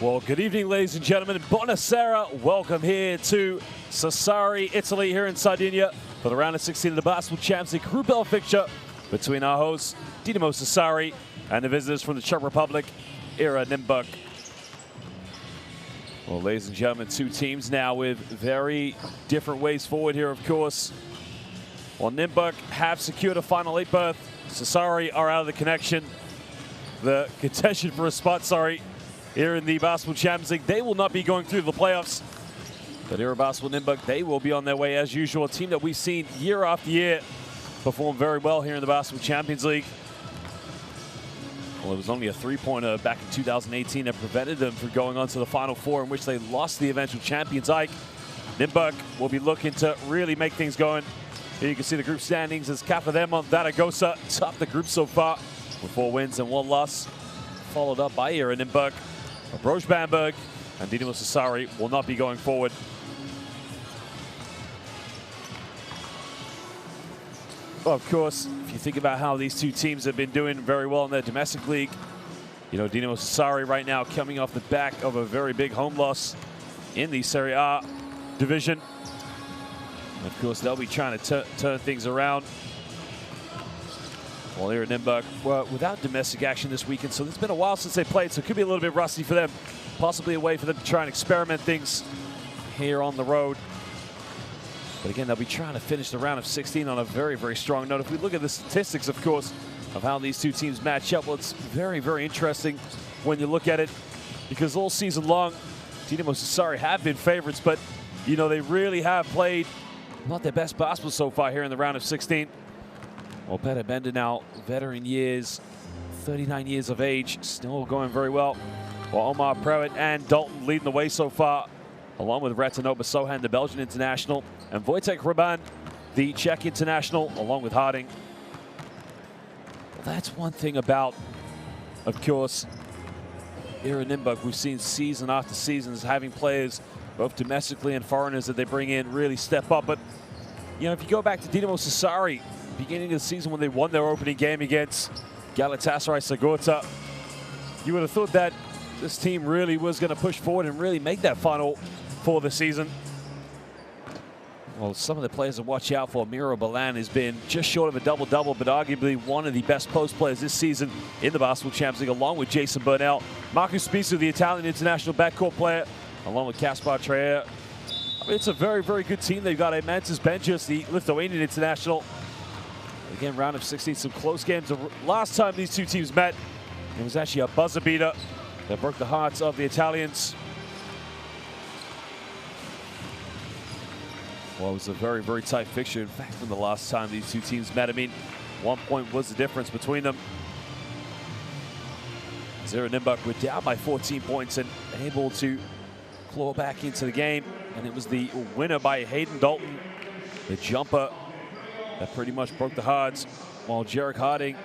Well, good evening, ladies and gentlemen. Buonasera. Welcome here to Sassari, Italy, here in Sardinia for the round of 16 of the Basketball Champions League Group L fixture between our hosts, Dinamo Sassari, and the visitors from the Czech Republic, Nymburk. Well, ladies and gentlemen, two teams now with very different ways forward here, of course. While Nymburk have secured a Final 8 berth, Sassari are out of the contention for a spot, here in the Basketball Champions League. They will not be going through the playoffs. But here at Basketball Nymburk, they will be on their way as usual. A team that we've seen year after year perform very well here in the Basketball Champions League. Well, it was only a three-pointer back in 2018 that prevented them from going on to the Final Four, in which they lost the eventual champions. Nymburk will be looking to really make things going. Here you can see the group standings as Cafademon Zaragoza topped the group so far with 4 wins and 1 loss, followed up by Nymburk. Broj Bamberg and Dinamo Sassari will not be going forward. Well, of course, if you think about how these two teams have been doing very well in their domestic league, you know, Dinamo Sassari right now coming off the back of a very big home loss in the Serie A division. And of course, they'll be trying to turn things around. Well, here at Nymburk, without domestic action this weekend, so it's been a while since they played, so it could be a little bit rusty for them. Possibly a way for them to try and experiment things here on the road. But again, they'll be trying to finish the round of 16 on a very, very strong note. If we look at the statistics, of course, of how these two teams match up, well, it's very, very interesting when you look at it, because all season long, Dinamo Sassari have been favorites, but, you know, they really have played not their best basketball so far here in the round of 16. Well, Peter Bender now, veteran years, 39 years of age, still going very well. While Omar Prewitt and Dalton leading the way so far, along with Retinoba Sohan, the Belgian international, and Wojtek Hryban, the Czech international, along with Harding. Well, that's one thing about, of course, here in Nymburk, we've seen season after season having players, both domestically and foreigners, that they bring in really step up. But, you know, if you go back to Dinamo Sassari, beginning of the season when they won their opening game against Galatasaray Sigorta, you would have thought that this team really was going to push forward and really make that Final Four this season. Well, some of the players to watch out for, Miro Balan has been just short of a double-double, but arguably one of the best post players this season in the Basketball Champions League, along with Jason Burnell. Marcus Spisu, the Italian international backcourt player, along with Kaspar Treyer. I mean, it's a very, very good team. They've got Mantas Benčius, the Lithuanian international. Again, round of 16, some close games. The last time these two teams met, it was actually a buzzer beater that broke the hearts of the Italians. Well, it was a very, very tight fixture. In fact, when the last time these two teams met, I mean, 1 point was the difference between them. Nymburk were down by 14 points and able to claw back into the game. And it was the winner by Hayden Dalton, the jumper, that pretty much broke the hearts. While Jarek Harding,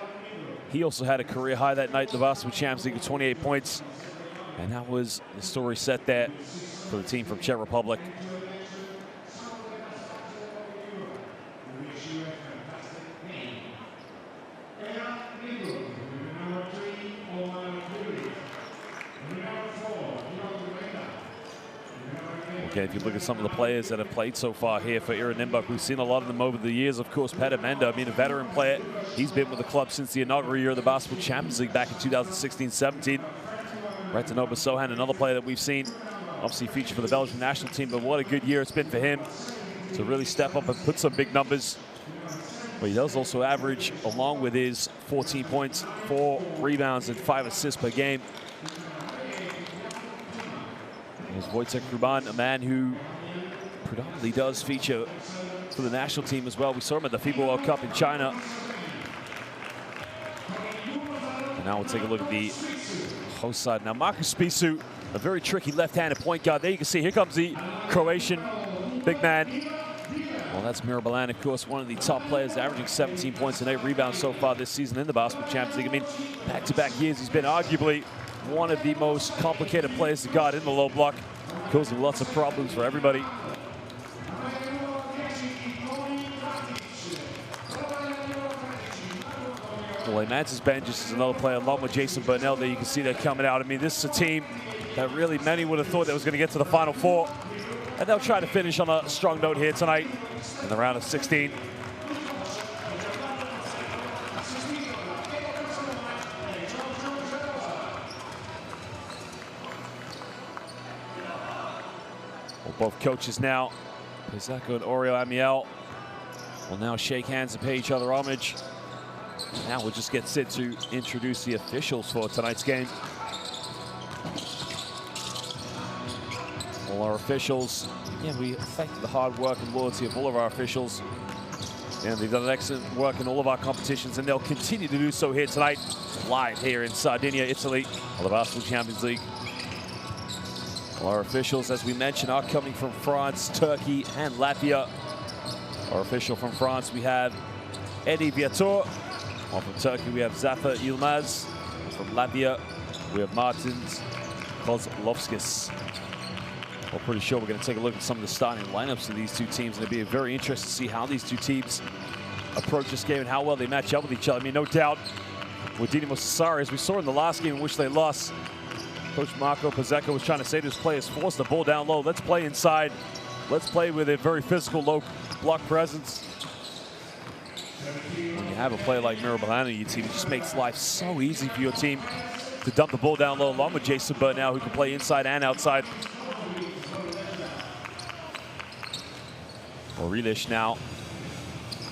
he also had a career high that night in the Basketball Champions League with 28 points. And that was the story set there for the team from Czech Republic. Okay, if you look at some of the players that have played so far here for Nymburk, we've seen a lot of them over the years. Of course, Peter Bender, I mean, a veteran player. He's been with the club since the inaugural year of the Basketball Champions League back in 2016-17. Retinoba Sohan, another player that we've seen, obviously featured for the Belgian national team, but what a good year it's been for him to really step up and put some big numbers. But he does also average, along with his 14 points, 4 rebounds and 5 assists per game. There's Wojtek Hryban, a man who predominantly does feature for the national team as well. We saw him at the FIBA World Cup in China. And now we'll take a look at the host side. Now, Marcus Spisu, a very tricky left-handed point guard. There you can see, here comes the Croatian big man. Well, that's Miro Balan, of course, one of the top players, averaging 17 points and 8 rebounds so far this season in the Basketball Champions League. I mean, back-to-back years, he's been arguably one of the most complicated players to guard in the low block, causing lots of problems for everybody. Mantas Benčius is another player, along with Jason Burnell there. You can see they're coming out. I mean, this is a team that really many would have thought that was going to get to the Final Four. And they'll try to finish on a strong note here tonight in the round of 16. Well, both coaches now, Pizzacco and Oriol Amiel, will now shake hands and pay each other homage. Now we'll just get set to introduce the officials for tonight's game. All our officials, yeah, we thank the hard work and loyalty of all of our officials. And they've done excellent work in all of our competitions, and they'll continue to do so here tonight, live here in Sardinia, Italy, on the Basketball Champions League. All our officials, as we mentioned, are coming from France, Turkey, and Latvia. Our official from France, we have Eddie Viator. While from Turkey, we have Zafer Yilmaz. From Latvia, we have Martins Kozlovskis. We're pretty sure we're going to take a look at some of the starting lineups of these two teams, and it'll be very interesting to see how these two teams approach this game and how well they match up with each other. I mean, no doubt with Dinamo Sassari, as we saw in the last game in which they lost, Coach Marco Pizzacco was trying to say to his players, force the ball down low. Let's play inside. Let's play with a very physical, low block presence. When you have a player like Mirabalan on your team, it just makes life so easy for your team to dump the ball down low, along with Jason Burnell, who can play inside and outside. Orilish now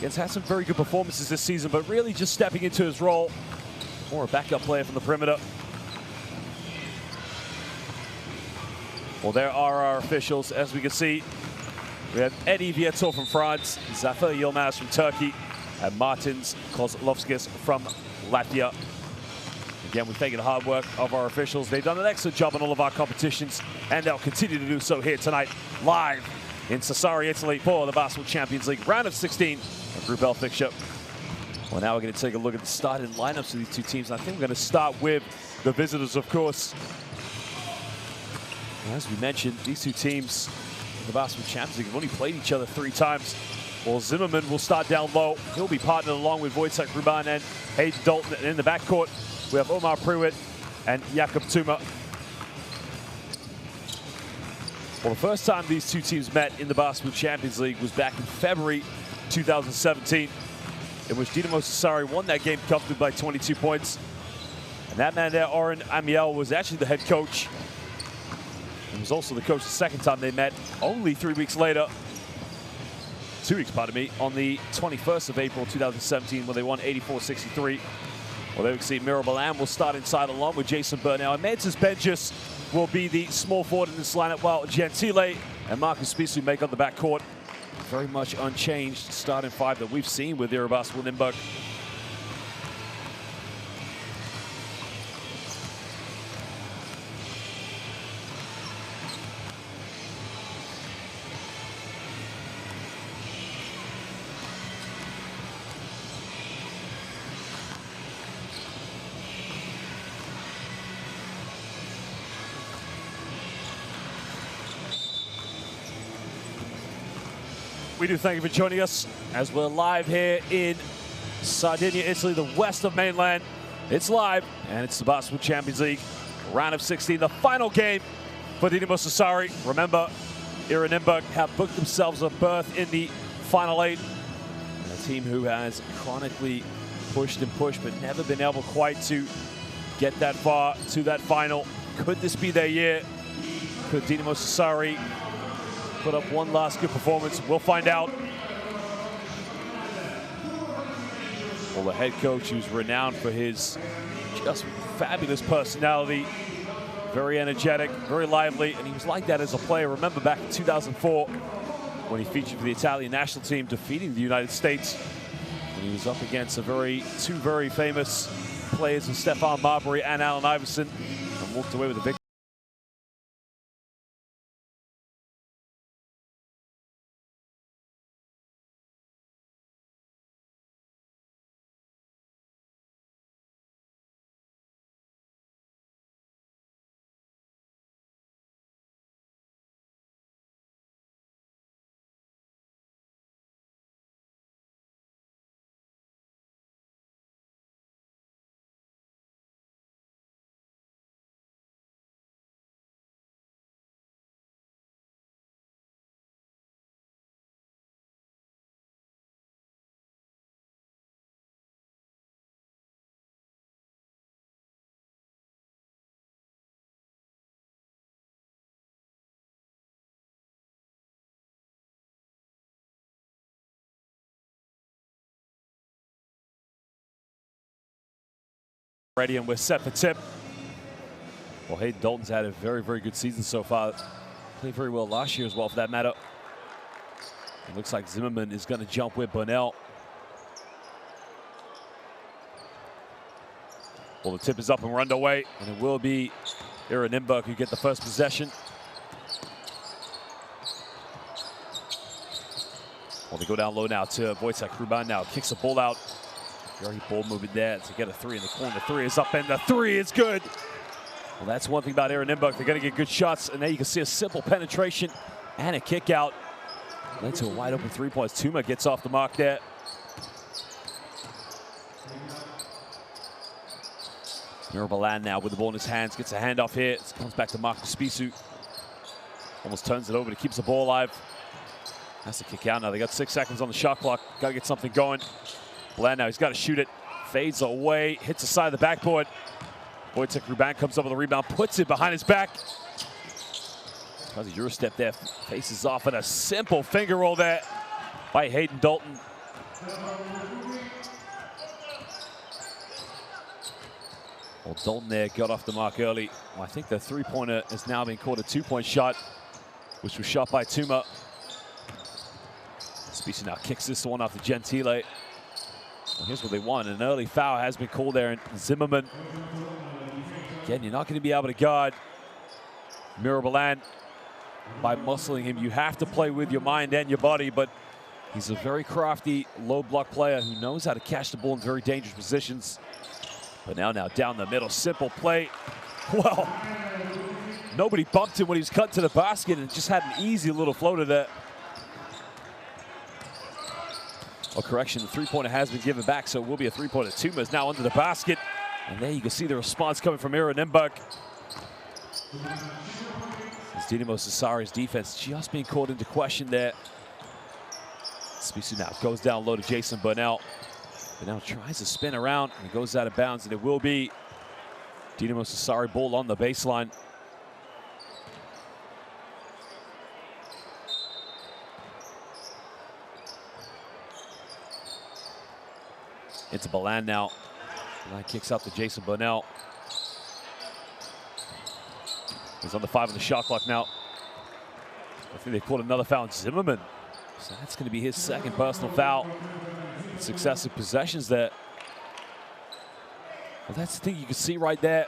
has had some very good performances this season, but really just stepping into his role. More a backup player from the perimeter. Well, there are our officials. As we can see, we have Eddie Viator from France, Zafer Yilmaz from Turkey, and Martins Kozlovskis from Latvia. Again, we thank the hard work of our officials. They've done an excellent job in all of our competitions, and they'll continue to do so here tonight, live in Sassari, Italy, for the Basketball Champions League round of 16, a Group L fixture. Well, now we're going to take a look at the starting lineups of these two teams. And I think we're going to start with the visitors, of course. As we mentioned, these two teams in the Basketball Champions League have only played each other 3 times. Well, Zimmerman will start down low. He'll be partnered along with Wojciech Ruban and Hayden Dalton. And in the backcourt, we have Omar Priwit and Jakub Tuma. Well, the first time these two teams met in the Basketball Champions League was back in February 2017, in which Dinamo Sassari won that game comfortably by 22 points. And that man there, Oriol Amiel, was actually the head coach. He was also the coach the second time they met, only 3 weeks later. 2 weeks, pardon me, on the 21st of April 2017, when they won 84-63. Well, there we can see Mirabalan will start inside along with Jason Burnell. And Mantis Benjus will be the small forward in this lineup, while Gentile and Marcus Spisu make up the backcourt. Very much unchanged starting 5 that we've seen with FIBA Basketball Nymburk. We do thank you for joining us as we're live here in Sardinia, Italy, the west of mainland. It's live, and it's the Basketball Champions League, round of 16, the final game for Dinamo Sassari. Remember, FIBA Nymburk have booked themselves a berth in the Final 8. And a team who has chronically pushed and pushed, but never been able quite to get that far to that final. Could this be their year? Could Dinamo Sassari put up one last good performance? We'll find out. Well, the head coach, who's renowned for his just fabulous personality, very energetic, very lively, and he was like that as a player. Remember back in 2004 when he featured for the Italian national team, defeating the United States, when he was up against two very famous players in Stefan Marbury and Allen Iverson, and walked away with a victory. Ready, and we're set for tip. Well, Hayden Dalton's had a very, very good season so far. Played very well last year as well, for that matter. It looks like Zimmerman is going to jump with Burnell. Well, the tip is up and we're underway, and it will be Nymburk who get the first possession. Well, they go down low now to Wojciech Ruban now. Kicks the ball out. Very ball movement there to get a three in the corner. The three is up, and the three is good. Well, that's one thing about Nymburk. They're going to get good shots, and there you can see a simple penetration and a kick out. Led to a wide open 3 points. Tuma gets off the mark there. Mirabalan now with the ball in his hands, gets a handoff here. It comes back to Marcus Spisu. Almost turns it over, but he keeps the ball alive. Has to kick out now. They got 6 seconds on the shot clock. Got to get something going. Bland now, he's got to shoot it. Fades away, hits the side of the backboard. Wojciech Ruban comes up with a rebound, puts it behind his back. Tries a Euro step there, faces off, and a simple finger roll there by Hayden Dalton. Well, Dalton there got off the mark early. Well, I think the three-pointer has now been called a 2-point shot, which was shot by Tuma. Spisu now kicks this one off to Gentile. Well, here's what they want. An early foul has been called there, and Zimmerman. Again, you're not going to be able to guard Mirabalan by muscling him. You have to play with your mind and your body, but he's a very crafty, low-block player who knows how to catch the ball in very dangerous positions. But now down the middle, simple play. Well, nobody bumped him when he was cut to the basket and just had an easy little floater there. Oh, correction, the three-pointer has been given back, so it will be a three-pointer. Tuma is now under the basket. And there you can see the response coming from Nymburk. As Dinamo Sassari's defense just being called into question there. Spisu now goes down low to Jason Burnell. Burnell tries to spin around and goes out of bounds, and it will be Dinamo Sassari ball on the baseline. Into Balan now. Balan kicks out to Jason Burnell. He's on the 5 on the shot clock now. I think they called another foul on Zimmerman. So that's going to be his second personal foul. Successive possessions there. Well, that's the thing you can see right there.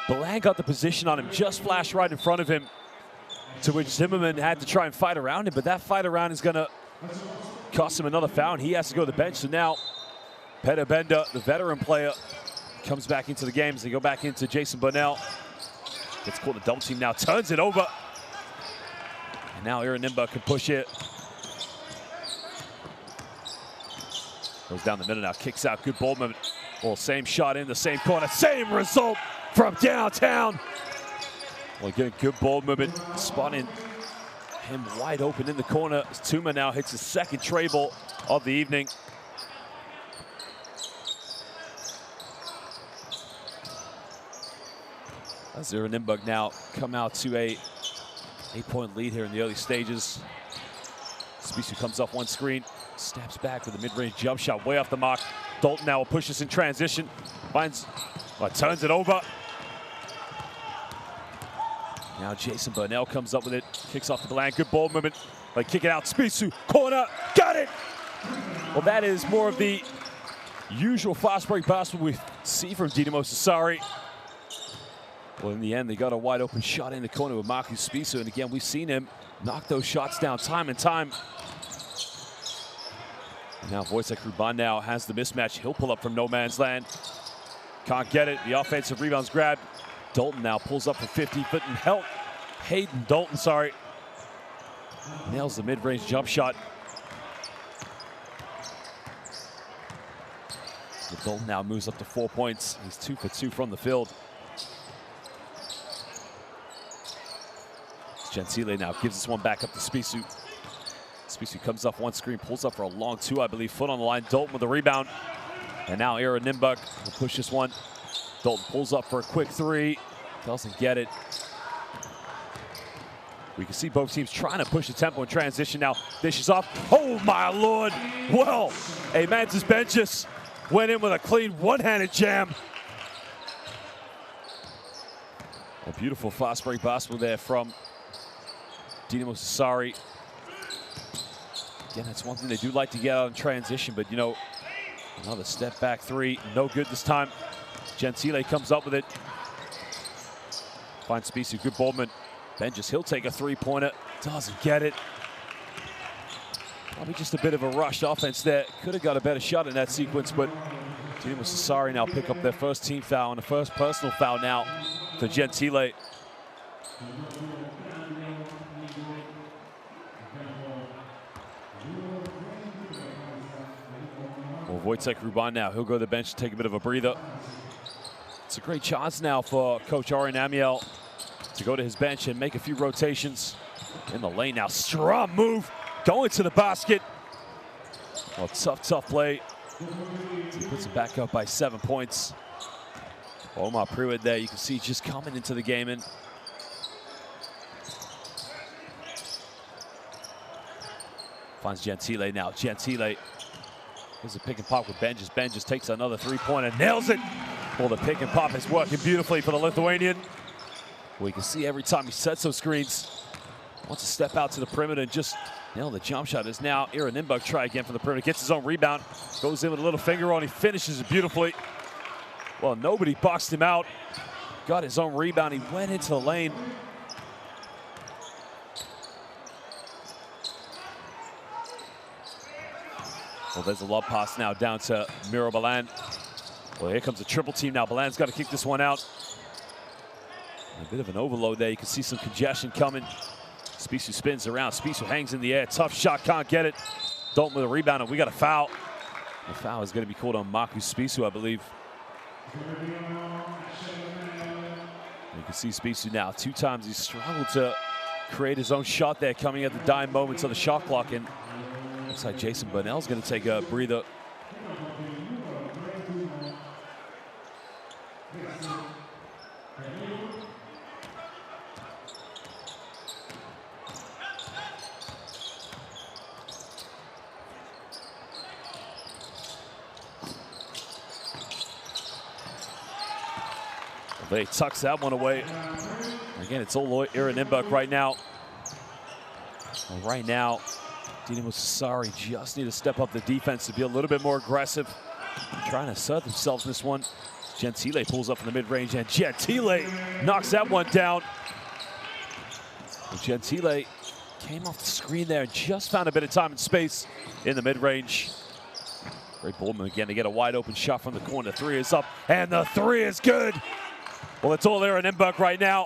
Balan got the position on him, just flashed right in front of him, to which Zimmerman had to try and fight around him, but that fight around is going to cost him another foul, and he has to go to the bench. So now Peter Bender, the veteran player, comes back into the game as they go back into Jason Burnell. Gets caught in a double team now, turns it over. And now Nymburk can push it. Goes down the middle now, kicks out, good ball movement. Well, same shot in the same corner, same result from downtown. Well, getting good ball movement, spotting him wide open in the corner. Tuma now hits his second tray ball of the evening. As Nymburk now come out to a 8-point lead here in the early stages. Spisu comes off one screen, snaps back with a mid-range jump shot way off the mark. Dalton now will push this in transition, turns it over. Now Jason Burnell comes up with it, kicks off the Balan, good ball movement. Kick it out, Spisu, corner, got it! Well, that is more of the usual fast break basketball we see from Dinamo Sassari. Well, in the end, they got a wide open shot in the corner with Marcus Spisu, and again, we've seen him knock those shots down time and time. And now Wojciech Ruban now has the mismatch. He'll pull up from no man's land. Can't get it. The offensive rebound's grabbed. Dalton now pulls up for 50-foot and help. Hayden Dalton, sorry. Nails the mid-range jump shot. So Dalton now moves up to 4 points. He's 2 for 2 from the field. Gentile now gives this one back up to Spisu. Spisu comes off one screen, pulls up for a long 2, I believe. Foot on the line. Dalton with the rebound. And now Nymburk will push this one. Dalton pulls up for a quick 3. Doesn't get it. We can see both teams trying to push the tempo in transition now. Dishes off. Oh, my Lord. Well, Mantis Benches went in with a clean one-handed jam. A beautiful fast break basketball there from Dinamo Sassari. Again, that's one thing they do like to get out in transition, but you know, another step back three, no good this time. Gentile comes up with it. Finds Spisu, good ballman. Benjis, he'll take a three-pointer, doesn't get it. Probably just a bit of a rushed offense there. Could have got a better shot in that sequence, but Dinamo Sassari now pick up their first team foul and the first personal foul now for Gentile. Well, Wojtek Ruban now, he'll go to the bench to take a bit of a breather. It's a great chance now for Coach Arian Amiel to go to his bench and make a few rotations in the lane now. Strong move, going to the basket. Well, tough play. He puts it back up by 7 points. Omar Pruitt there, you can see just coming into the game and finds Gentile now. Gentile is a pick and pop with Benjis. Benjis takes another three-pointer, nails it. Well, the pick and pop is working beautifully for the Lithuanian. Well, you can see every time he sets those screens, wants to step out to the perimeter and just nail the jump shot. Is now Nymburk try again from the perimeter, gets his own rebound, goes in with a little finger on, he finishes it beautifully. Well, nobody boxed him out, got his own rebound, he went into the lane. Well, there's a lob pass now down to Miro Balan. Well, here comes a triple team now. Balan's got to kick this one out. A bit of an overload there. You can see some congestion coming. Spisu spins around. Spisu hangs in the air. Tough shot, can't get it. Dalton with a rebound, and we got a foul. The foul is going to be called on Marcus Spisu, I believe. You can see Spisu now. 2 times he's struggled to create his own shot there, coming at the dying moments of the shot clock. And looks like Jason Burnell's going to take a breather. They tucks that one away. Again, it's all Aaron Nymburk right now. Well, right now, Dinamo Sassari just need to step up the defense to be a little bit more aggressive. Trying to assert themselves in this one. Gentile pulls up in the mid-range, and Gentile knocks that one down. Well, Gentile came off the screen there and just found a bit of time and space in the mid-range. Great ballman again to get a wide open shot from the corner. 3 is up, and the 3 is good. Well, it's all Aaron Nymburk right now,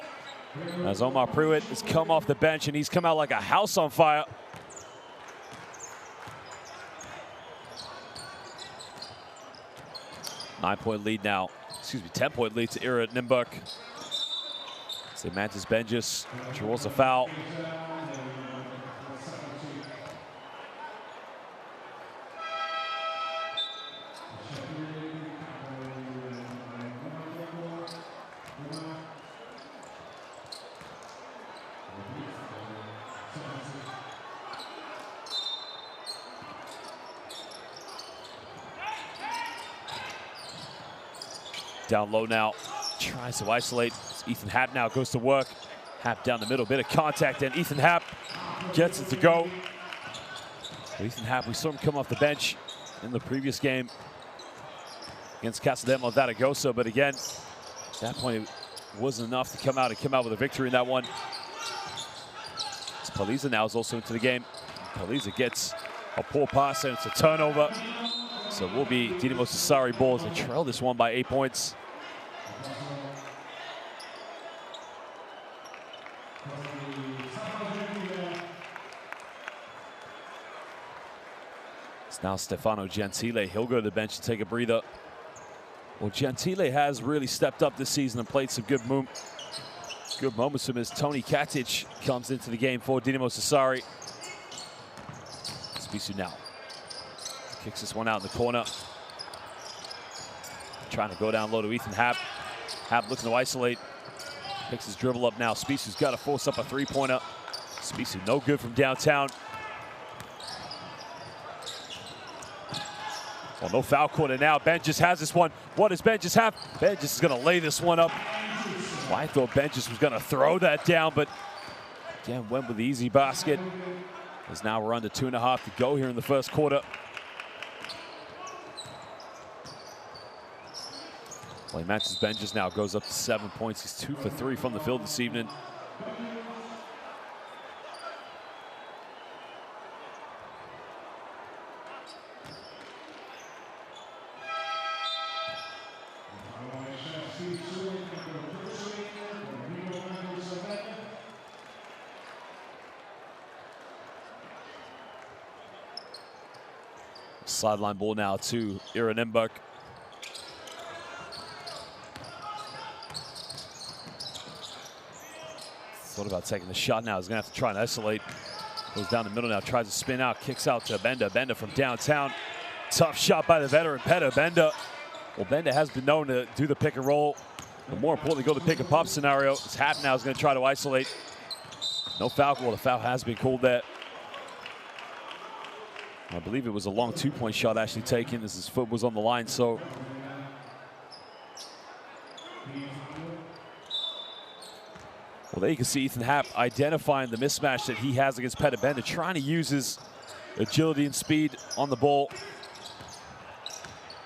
as Omar Pruitt has come off the bench, and he's come out like a house on fire. Nine-point lead now. Excuse me, 10-point lead to Aaron Nymburk. Mantis Benjis draws a foul. Down low now, tries to isolate. Ethan Happ now goes to work. Happ down the middle, bit of contact, and Ethan Happ gets it to go. Ethan Happ, we saw him come off the bench in the previous game against Casademo Zaragoza, but again, at that point it wasn't enough to come out with a victory in that one. Paliza now is also into the game. Paliza gets a poor pass, and it's a turnover. So it will be Dinamo Sassari ball as they trail this one by 8 points. It's now Stefano Gentile. He'll go to the bench to take a breather. Well, Gentile has really stepped up this season and played some good moments from as Tony Katic comes into the game for Dinamo Sassari. Spisu now kicks this one out in the corner. Trying to go down low to Ethan Happ. Happ looking to isolate. Picks his dribble up now. Spisu's got to force up a three-pointer. Spisu no good from downtown. Well, no foul quarter now. Benjis has this one. What does Benjis have? Benjis is going to lay this one up. Well, I thought Benjes was going to throw that down, but again, went with the easy basket. As now we're under 2.5 to go here in the first quarter. Well, he matches Benjes now, goes up to 7 points. He's 2 for 3 from the field this evening. Sideline ball now to Nymburk. Thought about taking the shot now. He's going to have to try and isolate. Goes down the middle now, tries to spin out, kicks out to Bender. Bender from downtown. Tough shot by the veteran, Bender. Well, Bender has been known to do the pick and roll, but more importantly, go the pick and pop scenario. It's Happ now is going to try to isolate. No foul. Well, the foul has been called there. I believe it was a long 2-point shot actually taken as his foot was on the line, so. Well, there you can see Ethan Happ identifying the mismatch that he has against Bender, trying to use his agility and speed on the ball.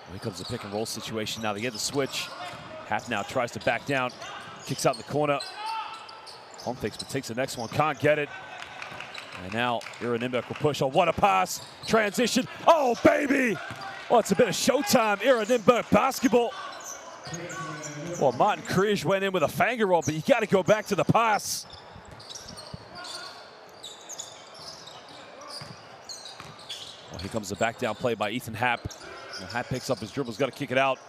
Here comes the pick and roll situation now. They get the switch. Happ now tries to back down, kicks out in the corner. Home fakes, but takes the next one, can't get it. And now Nymburk will push. Oh, what a pass. Transition. Oh, baby. Well, it's a bit of showtime. Nymburk basketball. Well, Martin Kriege went in with a finger roll, but you got to go back to the pass. Well, here comes the back down play by Ethan Happ. Well, Happ picks up his dribble. He's got to kick it out.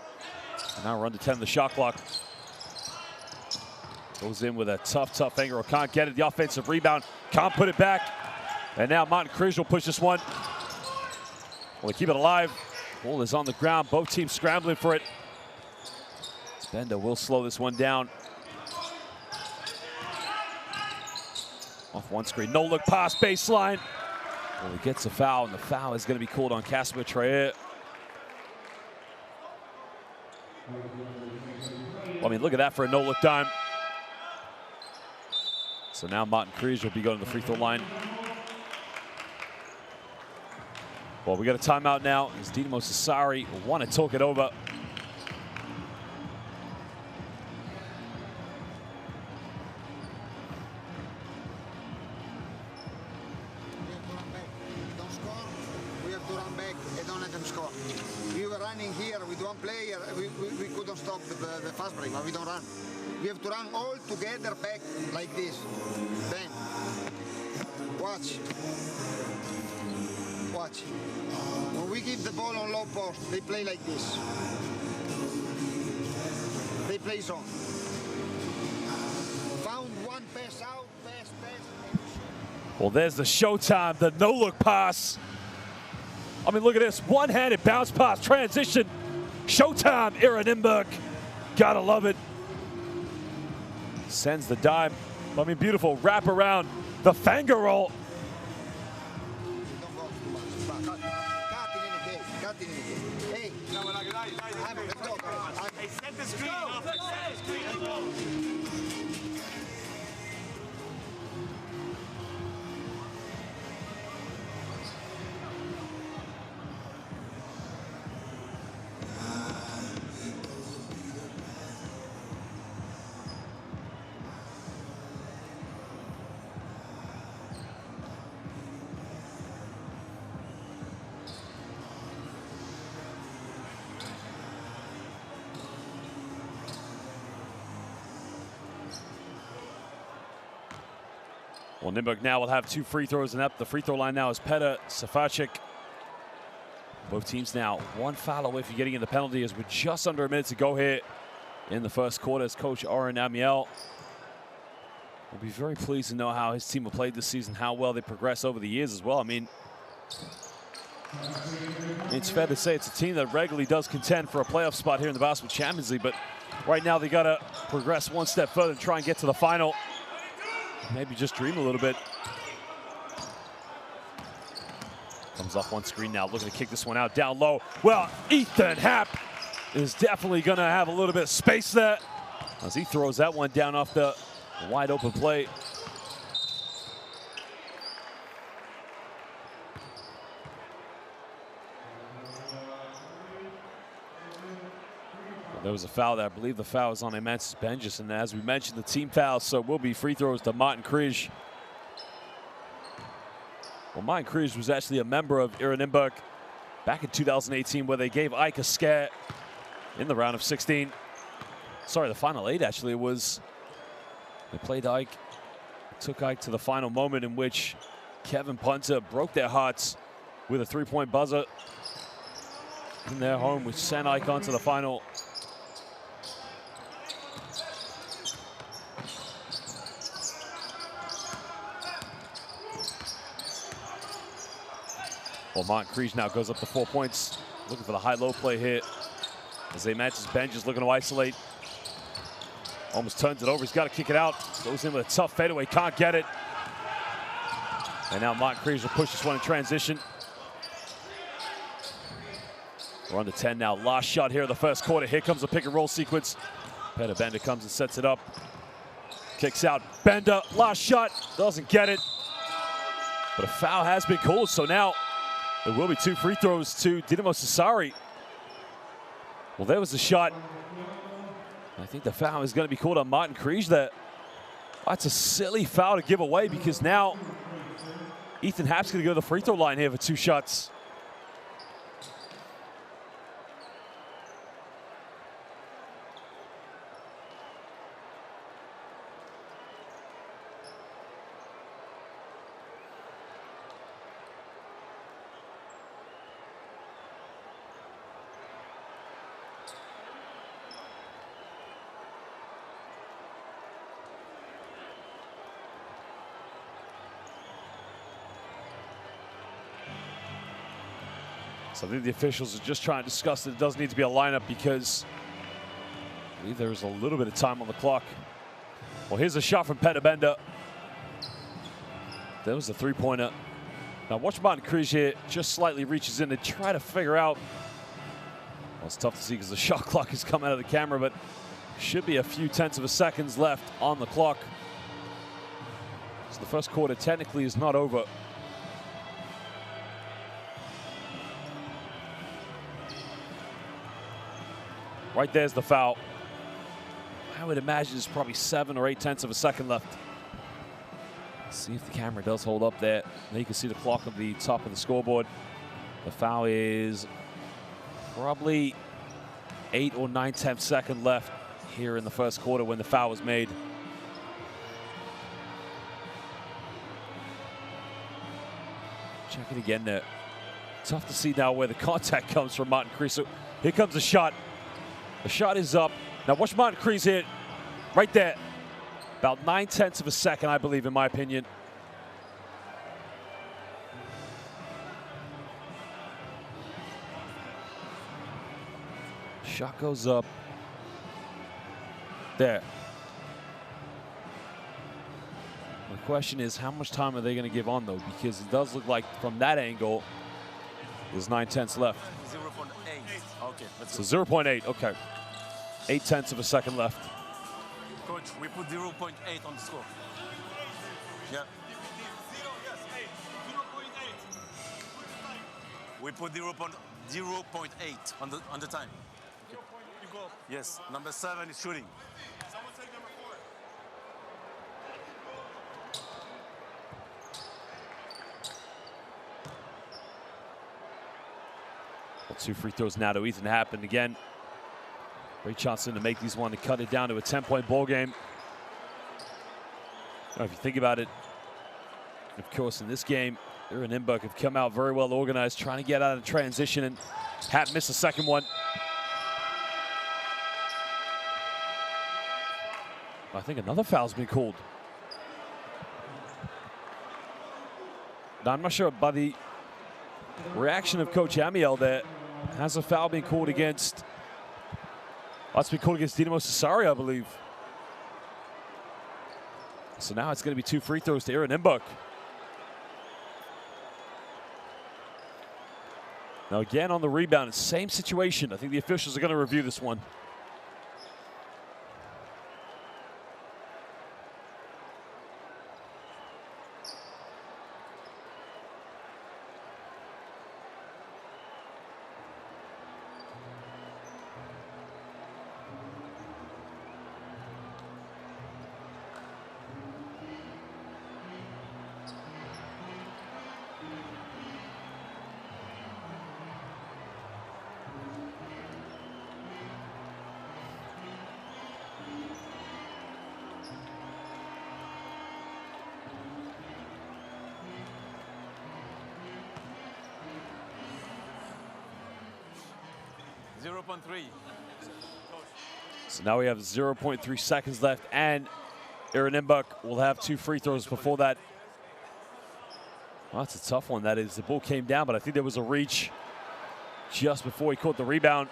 And now we're under 10 in the shot clock. Goes in with a tough finger roll. Can't get it. The offensive rebound. Can't put it back. And now Martin Kriege will push this one. Well, they keep it alive. Ball is on the ground. Both teams scrambling for it. Bender will slow this one down. Off one screen. No look pass baseline. Well, he gets a foul, and the foul is going to be called on Casper Traer. Well, I mean, look at that for a no look dime. So now Martin Kriege will be going to the free throw line. Well, we got a timeout now. As Dinamo Sassari will want to talk it over. We couldn't stop the fast break, but we don't run. We have to run all together back like this. Then, watch. Watch. When we give the ball on low post, they play like this. They play zone. Found one pass out, pass. Well, there's the showtime, the no-look pass. I mean, look at this. One-handed bounce pass, transition. Showtime, Nymburk. Gotta love it. Sends the dime. I mean, beautiful wrap around the finger roll. Hey, set the screen. Well, Nymburk now will have 2 free throws, and up the free throw line now is Petar Safacic. Both teams now 1 foul away from getting in the penalty as we're just under a minute to go here in the first quarter. As Coach Oren Amiel will be very pleased to know how his team have played this season, how well they progress over the years as well. I mean, it's fair to say it's a team that regularly does contend for a playoff spot here in the Basketball Champions League, but right now they got to progress 1 step further and try and get to the final. Maybe just dream a little bit. Comes off one screen now, looking to kick this one out down low. Well, Ethan Happ is definitely going to have a little bit of space there. As he throws that one down off the wide open play. There was a foul there. I believe the foul is on Emancis Benjis, and as we mentioned, the team foul, so it will be free throws to Martin Križ. Well, Martin Križ was actually a member of Nymburk back in 2018, where they gave Ike a scare in the round of 16. Sorry, the final 8 actually was. They played Ike, took Ike to the final moment in which Kevin Punter broke their hearts with a three-point buzzer in their home, which sent Ike on to the final. Well, Martin Križ now goes up to 4 points, looking for the high-low play here. As Emancis Benjis looking to isolate. Almost turns it over, he's got to kick it out. Goes in with a tough fadeaway, can't get it. And now Martin Križ will push this one in transition. We're on to 10 now. Last shot here of the first quarter. Here comes the pick and roll sequence. Peta Bender comes and sets it up. Kicks out, Bender, last shot, doesn't get it. But a foul has been called, so now there will be 2 free throws to Dinamo Sassari. Well, there was the shot. I think the foul is going to be called on Martin Križ there. That's a silly foul to give away, because now Ethan Happ's going to go to the free throw line here for 2 shots. So I think the officials are just trying to discuss that it does need to be a lineup, because I believe there's a little bit of time on the clock. Well, here's a shot from Peta Bender. That was a three-pointer. Now watch Martin Križ here, just slightly reaches in to try to figure out. Well, it's tough to see because the shot clock has come out of the camera, but should be a few tenths of a seconds left on the clock. So the first quarter technically is not over. Right there's the foul. I would imagine there's probably 7 or 8 tenths of a second left. Let's see if the camera does hold up there. Now you can see the clock on the top of the scoreboard. The foul is probably 8 or 9 tenths second left here in the first quarter when the foul was made. Check it again there. Tough to see now where the contact comes from Martin Križ. So here comes the shot. The shot is up. Now watch Martin Križ hit right there. About 9 tenths of a second, I believe, in my opinion. Shot goes up. There. The question is, how much time are they going to give on, though? Because it does look like from that angle, there's 9 tenths left. 0.8. Okay. So 0.8, okay. 8 tenths of a second left. Coach, we put 0.8 on the score. Yeah. We put 0.8 on the time. Yes, number 7 is shooting. Someone take number 4. Well, 2 free throws now to Ethan Happ, and again, Ray Johnson to make these one to cut it down to a 10-point ball game. Now, if you think about it, of course, in this game, Nymburk have come out very well organized, trying to get out of transition, and Happ missed the second one. I think another foul's been called. Now, I'm not sure by the reaction of Coach Amiel there. Has a foul been called against? That's been called against Dinamo Sassari, I believe. So now it's going to be 2 free throws to Nymburk. Now again on the rebound, same situation. I think the officials are going to review this one. 0.3. So now we have 0.3 seconds left, and Nymburk will have 2 free throws before that. Well, that's a tough one. That is, the ball came down, but I think there was a reach just before he caught the rebound.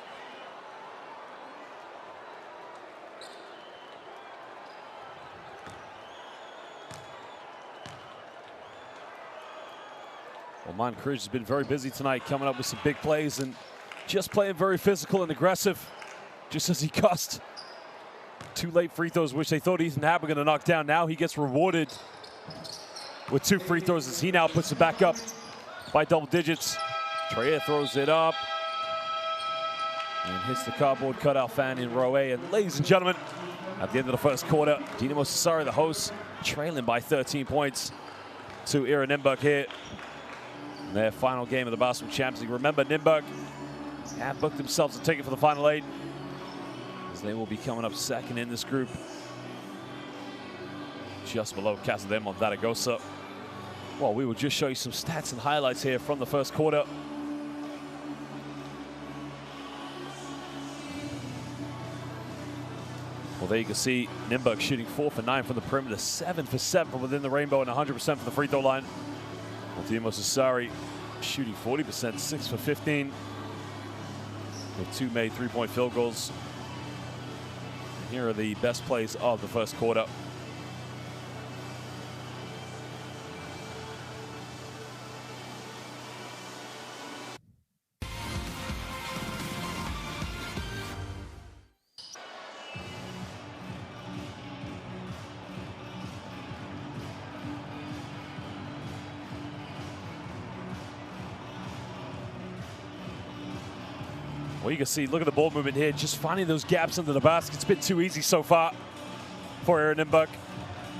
Well, Moncrief has been very busy tonight, coming up with some big plays and just playing very physical and aggressive, just as he cost 2 late free throws, which they thought Ethan Happ were going to knock down. Now he gets rewarded with 2 free throws as he now puts it back up by double digits. Traea throws it up and hits the cardboard cutout fan in row A. And ladies and gentlemen, at the end of the first quarter, Dinamo Sassari, the hosts, trailing by 13 points to Nymburk here in their final game of the Basketball Champions League. Remember, Nymburk have booked themselves a ticket for the Final 8, as they will be coming up second in this group, just below Casademo Zaragoza. Well, we will just show you some stats and highlights here from the first quarter. Well, there you can see Nymburk shooting 4 for 9 from the perimeter, 7 for 7 from within the rainbow, and 100% from the free throw line. Well, Dinamo Sassari shooting 40%, 6 for 15, with 2 made 3-point field goals. And here are the best plays of the first quarter. Well, you can see, look at the ball movement here, just finding those gaps under the basket. It's been too easy so far for Nymburk.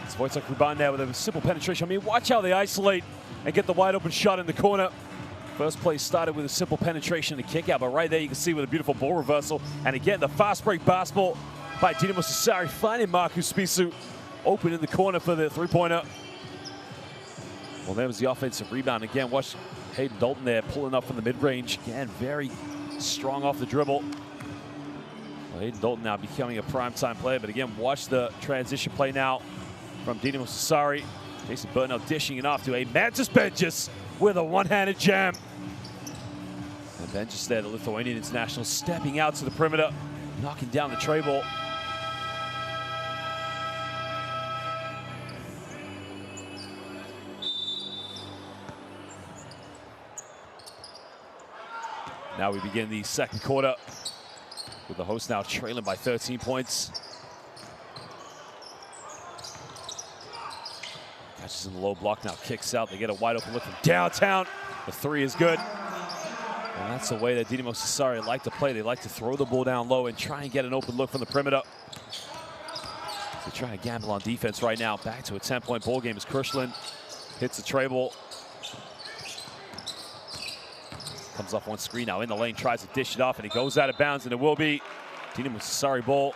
It's Wojtek Ruban there with a simple penetration. I mean, watch how they isolate and get the wide open shot in the corner. First play started with a simple penetration and a kick out, but right there you can see with a beautiful ball reversal. And again, the fast break basketball by Dinamo Sassari, finding Marcus Spisu open in the corner for the 3-pointer. Well, there was the offensive rebound. Again, watch Hayden Dalton there pulling up from the mid-range. Again, very strong off the dribble. Well, Hayden Dalton now becoming a primetime player, but again, watch the transition play now from Dinamo Sassari. Jason Burnell dishing it off to a Mantis Benjis with a one-handed jam. And Benjis there, the Lithuanian international, stepping out to the perimeter, knocking down the tray ball. Now we begin the second quarter with the hosts now trailing by 13 points. Catches in the low block, now kicks out. They get a wide open look from downtown. The 3 is good. And that's the way that Dinamo Sassari like to play. They like to throw the ball down low and try and get an open look from the perimeter. They're trying to gamble on defense right now. Back to a 10-point ball game as Kirschland hits the tray ball. Comes off one screen now in the lane, tries to dish it off, and it goes out of bounds, and it will be Dinamo Sassari ball.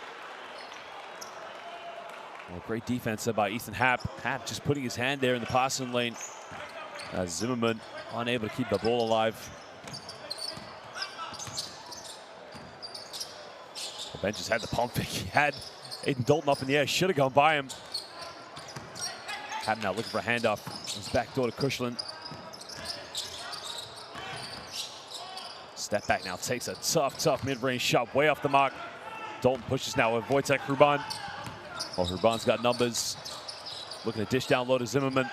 Well, great defense there by Ethan Happ. Happ just putting his hand there in the passing lane. Zimmerman unable to keep the ball alive. The bench just had the pump fake. He had Aiden Dalton up in the air, should have gone by him. Happ now looking for a handoff. His back door to Kirschland. Step back now, takes a tough mid-range shot way off the mark. Dalton pushes now with Wojtek Ruban. Well, Ruban's got numbers. Looking to dish down low to Zimmerman.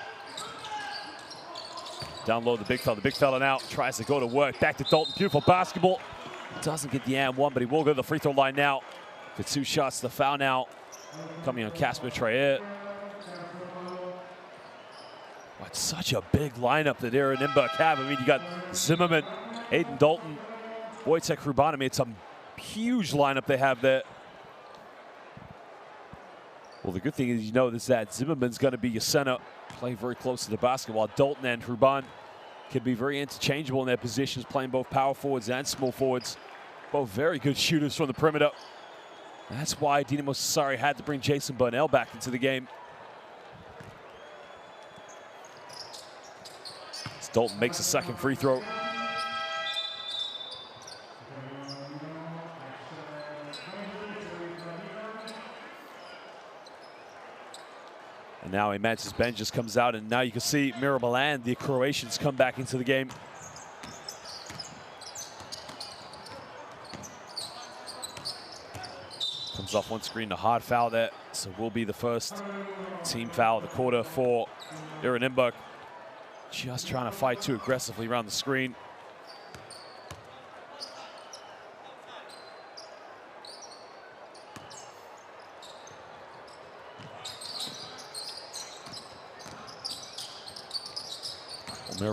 Down low, the big fella now tries to go to work. Back to Dalton, beautiful basketball. Doesn't get the and one, but he will go to the free throw line now for 2 shots. The foul now coming on Casper Traea. What such a big lineup that Nymburk have. I mean, you got Zimmerman, Aiden Dalton, Wojtek Ruban. I mean, it's a huge lineup they have there. Well, the good thing is, you know, is that Zimmerman's going to be your center, playing very close to the basket, while Dalton and Ruban can be very interchangeable in their positions, playing both power forwards and small forwards. Both very good shooters from the perimeter. And that's why Dinamo Sassari had to bring Jason Burnell back into the game. As Dalton makes a second free throw. And now Imantis Ben just comes out, and now you can see Milan, the Croatians, come back into the game. Comes off one screen, a hard foul there. So will be the first team foul of the quarter for Nymburk. Just trying to fight too aggressively around the screen.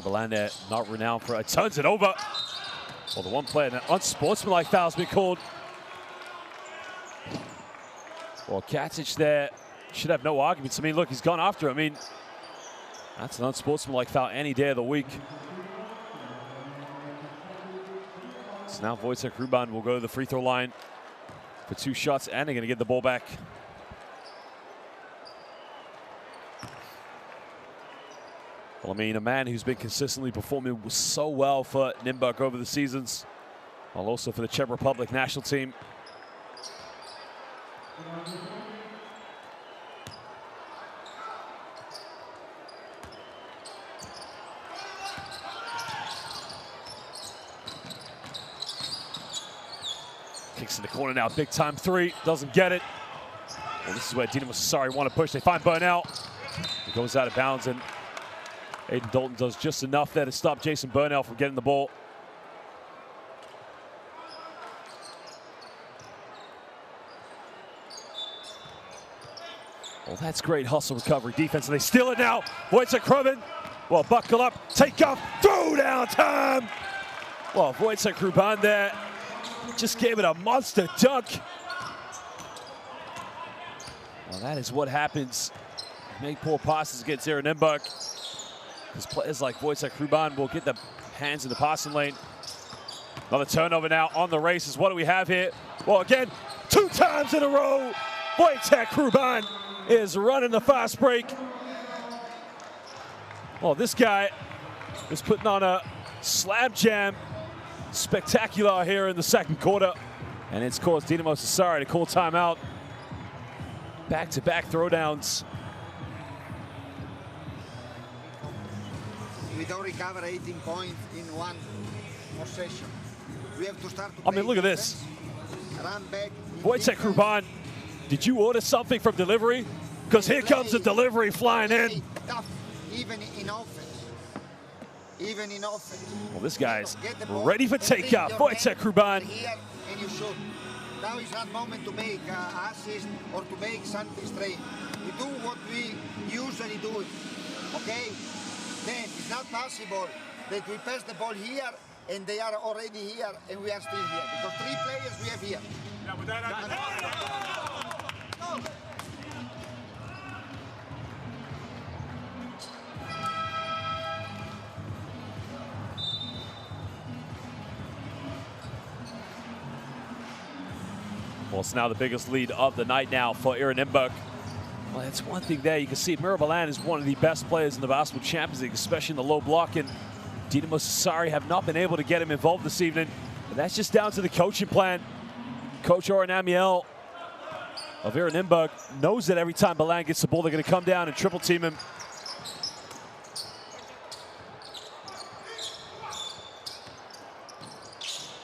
Milan there, not renowned for it. Turns it over. Well, the one player, an unsportsmanlike foul's been called. Well, Katic there should have no arguments. I mean, look, he's gone after him. I mean, that's an unsportsmanlike foul any day of the week. So now Wojciech Ruban will go to the free throw line for 2 shots, and they're going to get the ball back. Well, I mean, a man who's been consistently performing so well for Nymburk over the seasons, while also for the Czech Republic national team. Kicks in the corner now, big time 3, doesn't get it. Well, this is where Dinamo Sassari want to push. They find Burnell. He goes out of bounds, and Aiden Dalton does just enough there to stop Jason Burnell from getting the ball. Well, that's great hustle recovery defense, and they steal it now. Wojciech Ruban, well, buckle up, take off, throw down time. Well, Wojciech Ruban there just gave it a monster dunk. Well, that is what happens. Make poor passes against Nymburk. Because players like Wojciech Ruban will get the hands in the passing lane. Another turnover now on the races. What do we have here? Well, again, 2 times in a row, Wojciech Ruban is running the fast break. Well, this guy is putting on a slam jam spectacular here in the second quarter. And it's caused Dinamo Sassari to call timeout. Back-to-back throwdowns. We don't recover 18 points in one possession. We have to start to I mean, look at this. Run back. Wojciech Ruban, did you order something from delivery? Because here comes the delivery flying in. Tough, even in offense. Even in offense. Well, this guy's ready for takeoff. Wojciech Ruban. Here and you shoot. Now is not moment to make assist or to make something straight. We do what we usually do. Okay? Then it's not possible that we pass the ball here and they are already here and we are still here. Because 3 players we have here. Yeah, but that, Well, it's now the biggest lead of the night now for Nymburk. Well, that's one thing there. You can see Milan is one of the best players in the Basketball Champions League, especially in the low block, and Dinamo Sassari have not been able to get him involved this evening. And that's just down to the coaching plan. Coach Oren Amiel of Nymburk knows that every time Milan gets the ball, they're going to come down and triple team him.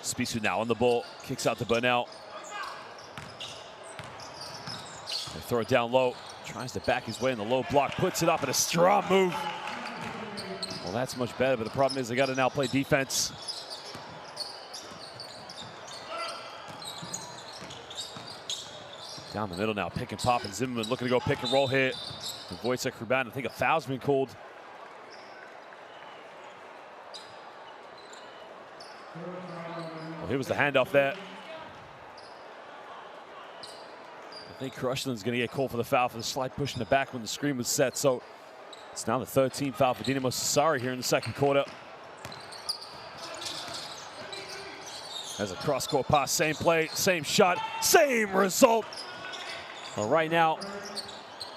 Spisu now on the ball, kicks out to Burnell. They throw it down low, tries to back his way in the low block, puts it up in a strong move. Well, that's much better, but the problem is they got to now play defense. Down the middle now, pick and pop, and Zimmerman looking to go pick and roll here. And Wojciech Ruban, I think a foul's been called. Well, here was the handoff there. I think Krushelin's going to get called for the foul for the slight push in the back when the screen was set. So it's now the 13th foul for Dinamo Sassari here in the second quarter. As a cross-court pass, same play, same shot, same result. Well, right now,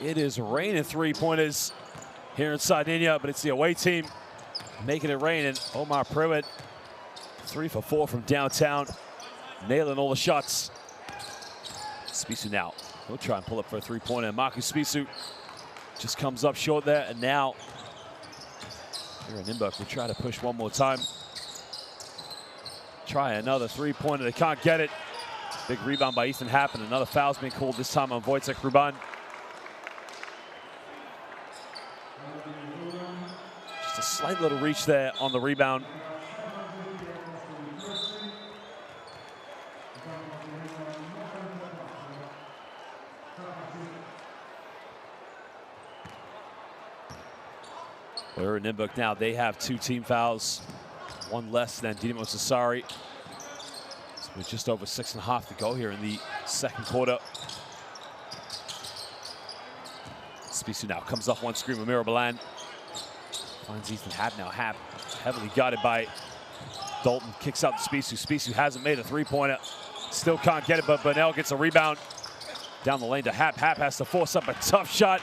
it is raining 3-pointers here in Sardinia, but it's the away team making it rain. And Omar Pruitt, 3 for 4 from downtown, nailing all the shots. Spisu now. He'll try and pull up for a 3-pointer. Marcus Spisu Just comes up short there, and now here Nymburk will try to push one more time. Try another three-pointer, they can't get it. Big rebound by Ethan Happ, and another foul's being called this time on Wojtek Ruban. Just a slight little reach there on the rebound. We're Nymburk now, they have 2 team fouls, 1 less than Dinamo Sassari. So we're just over 6.5 to go here in the second quarter. Spisu now comes off one screen with Mirabalan. Finds Ethan Happ now. Happ heavily guarded by Dalton, kicks out to Spisu. Spisu hasn't made a three-pointer, still can't get it, but Burnell gets a rebound down the lane to Happ. Happ has to force up a tough shot,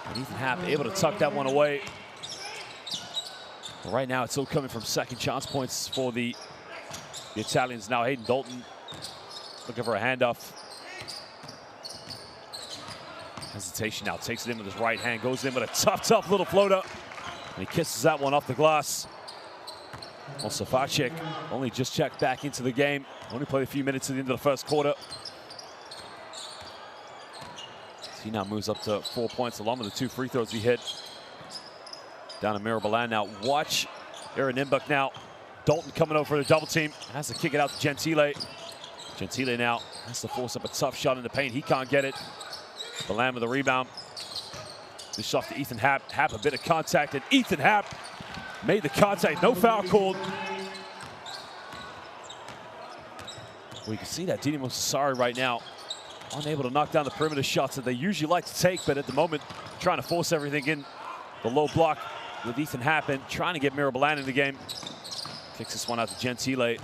and Ethan Happ able to tuck that one away. But right now, it's still coming from second chance points for the Italians. Now Hayden Dalton looking for a handoff. Hesitation now, takes it in with his right hand, goes in with a tough little floater, and he kisses that one off the glass. Well, Safacek only just checked back into the game. Only played a few minutes at the end of the first quarter. He now moves up to 4 points along with the 2 free throws he hit. Down to Mirabalan now. Watch Aaron Nymburk now. Dalton coming over for the double team. Has to kick it out to Gentile. Gentile now has to force up a tough shot in the paint. He can't get it. Balan with the rebound. This off to Ethan Happ. Happ a bit of contact, and Ethan Happ made the contact. No foul called. We can see that Dinamo Sassari right now unable to knock down the perimeter shots that they usually like to take, but at the moment trying to force everything in the low block with Ethan Happ and trying to get Mirabalan in the game. Kicks this one out to Gentile.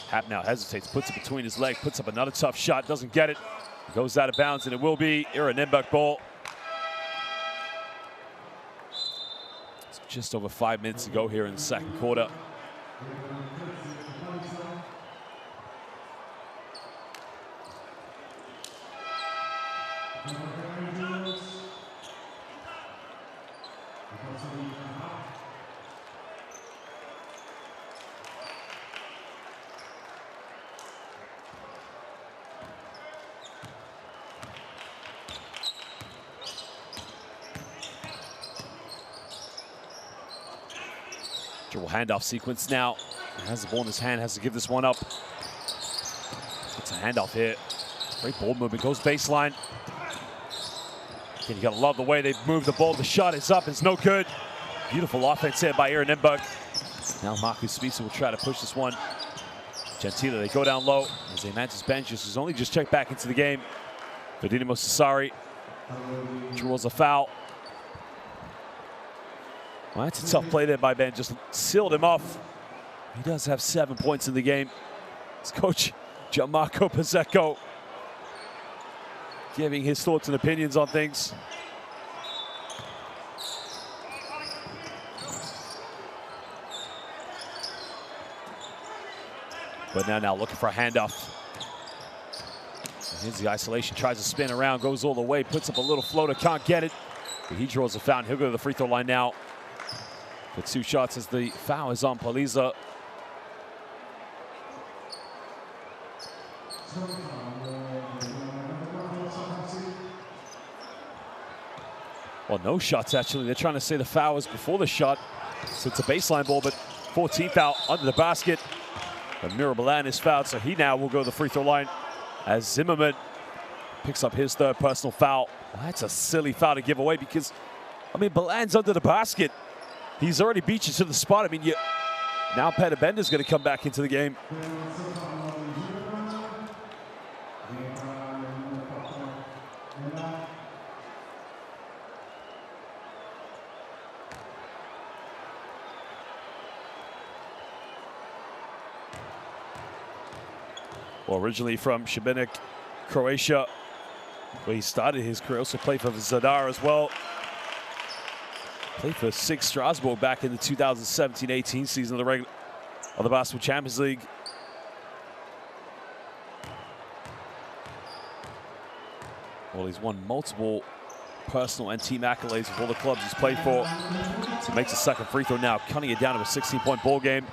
Happ now hesitates, puts it between his legs, puts up another tough shot, doesn't get it. Goes out of bounds, and it will be a Nymburk ball. It's just over 5 minutes to go here in the second quarter. Dribble handoff sequence now. Has the ball in his hand, has to give this one up. It's a handoff here. Great ball movement, goes baseline. Again, you gotta love the way they move the ball. The shot is up, it's no good. Beautiful offense here by Aaron Nymburk. Now Marcus Spisu will try to push this one. Gentile, they go down low. As Mantis Benjus, who's only just checked back into the game for Dinamo Sassari, draws a foul. Well, that's a tough play there by Ben, just sealed him off. He does have 7 points in the game. It's Coach Gianmarco Pizzecco giving his thoughts and opinions on things. But now looking for a handoff. Here's the isolation, tries to spin around, goes all the way, puts up a little floater, can't get it. But he draws a foul, he'll go to the free throw line now. For 2 shots as the foul is on Paliza. Well, no shots actually. They're trying to say the foul was before the shot. So it's a baseline ball, but 14th foul under the basket. But Mirabalan is fouled, so he now will go to the free throw line as Zimmerman picks up his 3rd personal foul. Well, that's a silly foul to give away because, I mean, Balan's under the basket. He's already beat you to the spot. I mean, now Peter Bender's going to come back into the game. Well, originally from Šibenik, Croatia, where he started his career. Also played for Zadar as well. Played for SIG Strasbourg back in the 2017-18 season of the Basketball Champions League. Well, he's won multiple personal and team accolades of all the clubs he's played for. So makes a second free throw now, cutting it down to a 16-point ball game.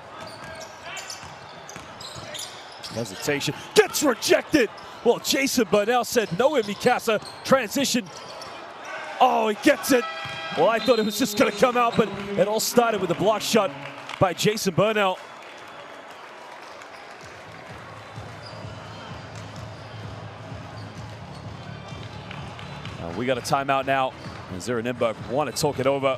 Hesitation, gets rejected. Well, Jason Burnell said no in Mikasa. Transition. Oh, he gets it. Well, I thought it was just going to come out, but it all started with a block shot by Jason Burnell. We got a timeout now. Nymburk want to talk it over.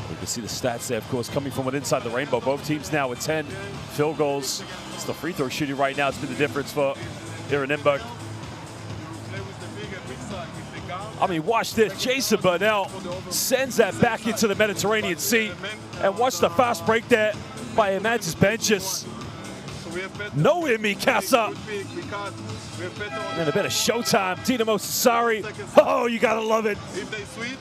We can see the stats there, of course, coming from inside the rainbow. Both teams now with 10 field goals. It's the free throw shooting right now. It's been the difference for Nymburk. I mean, watch this. Jason Burnell sends that back into the Mediterranean Sea. And watch the fast break there by Amantis Benches. No in Mikasa. And a bit of showtime. Dinamo Sassari. Oh, you gotta love it. If they switch,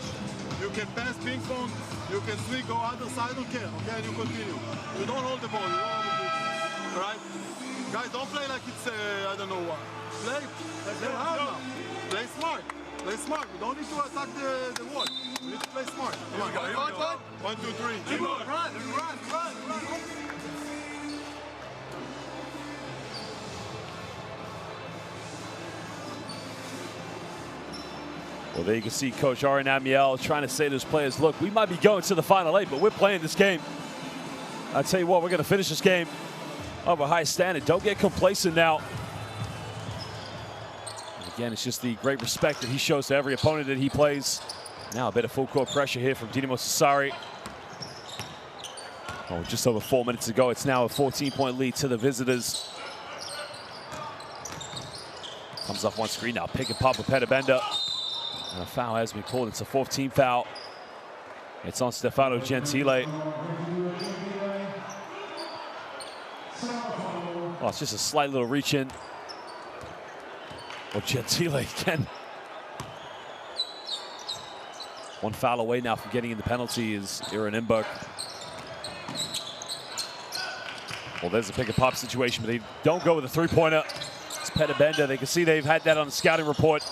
you can pass ping pong. You can switch, go other side, don't care. Okay, and you continue. You don't hold the ball. You don't hold the ball. All right? Guys, don't play like it's, I don't know what. Play hard now. Play smart. Play smart. We don't need to attack the wall. We need to play smart. Come on. Here we go. 1, 2, 3. Run. Well, there you can see Coach Arian Amiel trying to say to his players, look, we might be going to the Final 8, but we're playing this game. I tell you what, we're going to finish this game of a high standard. Don't get complacent now. Again, it's just the great respect that he shows to every opponent that he plays. Now a bit of full court pressure here from Dinamo Sassari. Oh, just over 4 minutes to go. It's now a 14-point lead to the visitors. Comes off one screen now. Pick and pop with Petabenda. And a foul has been called. It's a 4th team foul. It's on Stefano Gentile. Oh, it's just a slight little reach in. Well, Gentile again. One foul away now from getting in the penalty is Nymburk. Well, there's a pick and pop situation, but they don't go with a three-pointer. It's Petabenda. They can see they've had that on the scouting report.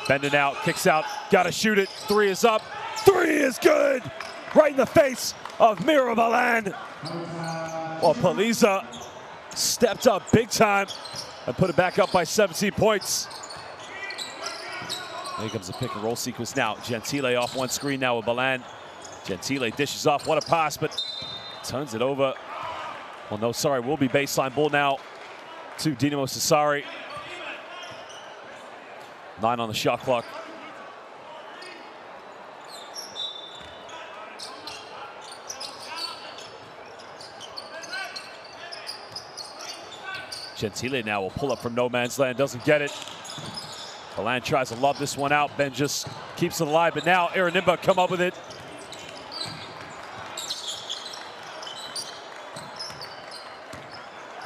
Benda now, kicks out, gotta shoot it. 3 is up, 3 is good! Right in the face of Mira Balan. Well, Paliza stepped up big time and put it back up by 17 points. Here comes the pick and roll sequence now. Gentile off one screen now with Balan. Gentile dishes off, what a pass, but turns it over. Well, no, sorry, will be baseline ball now to Dinamo Sassari. 9 on the shot clock. Gentile now will pull up from no man's land, doesn't get it. Balan tries to lob this one out. Ben just keeps it alive, but now Nymburk come up with it.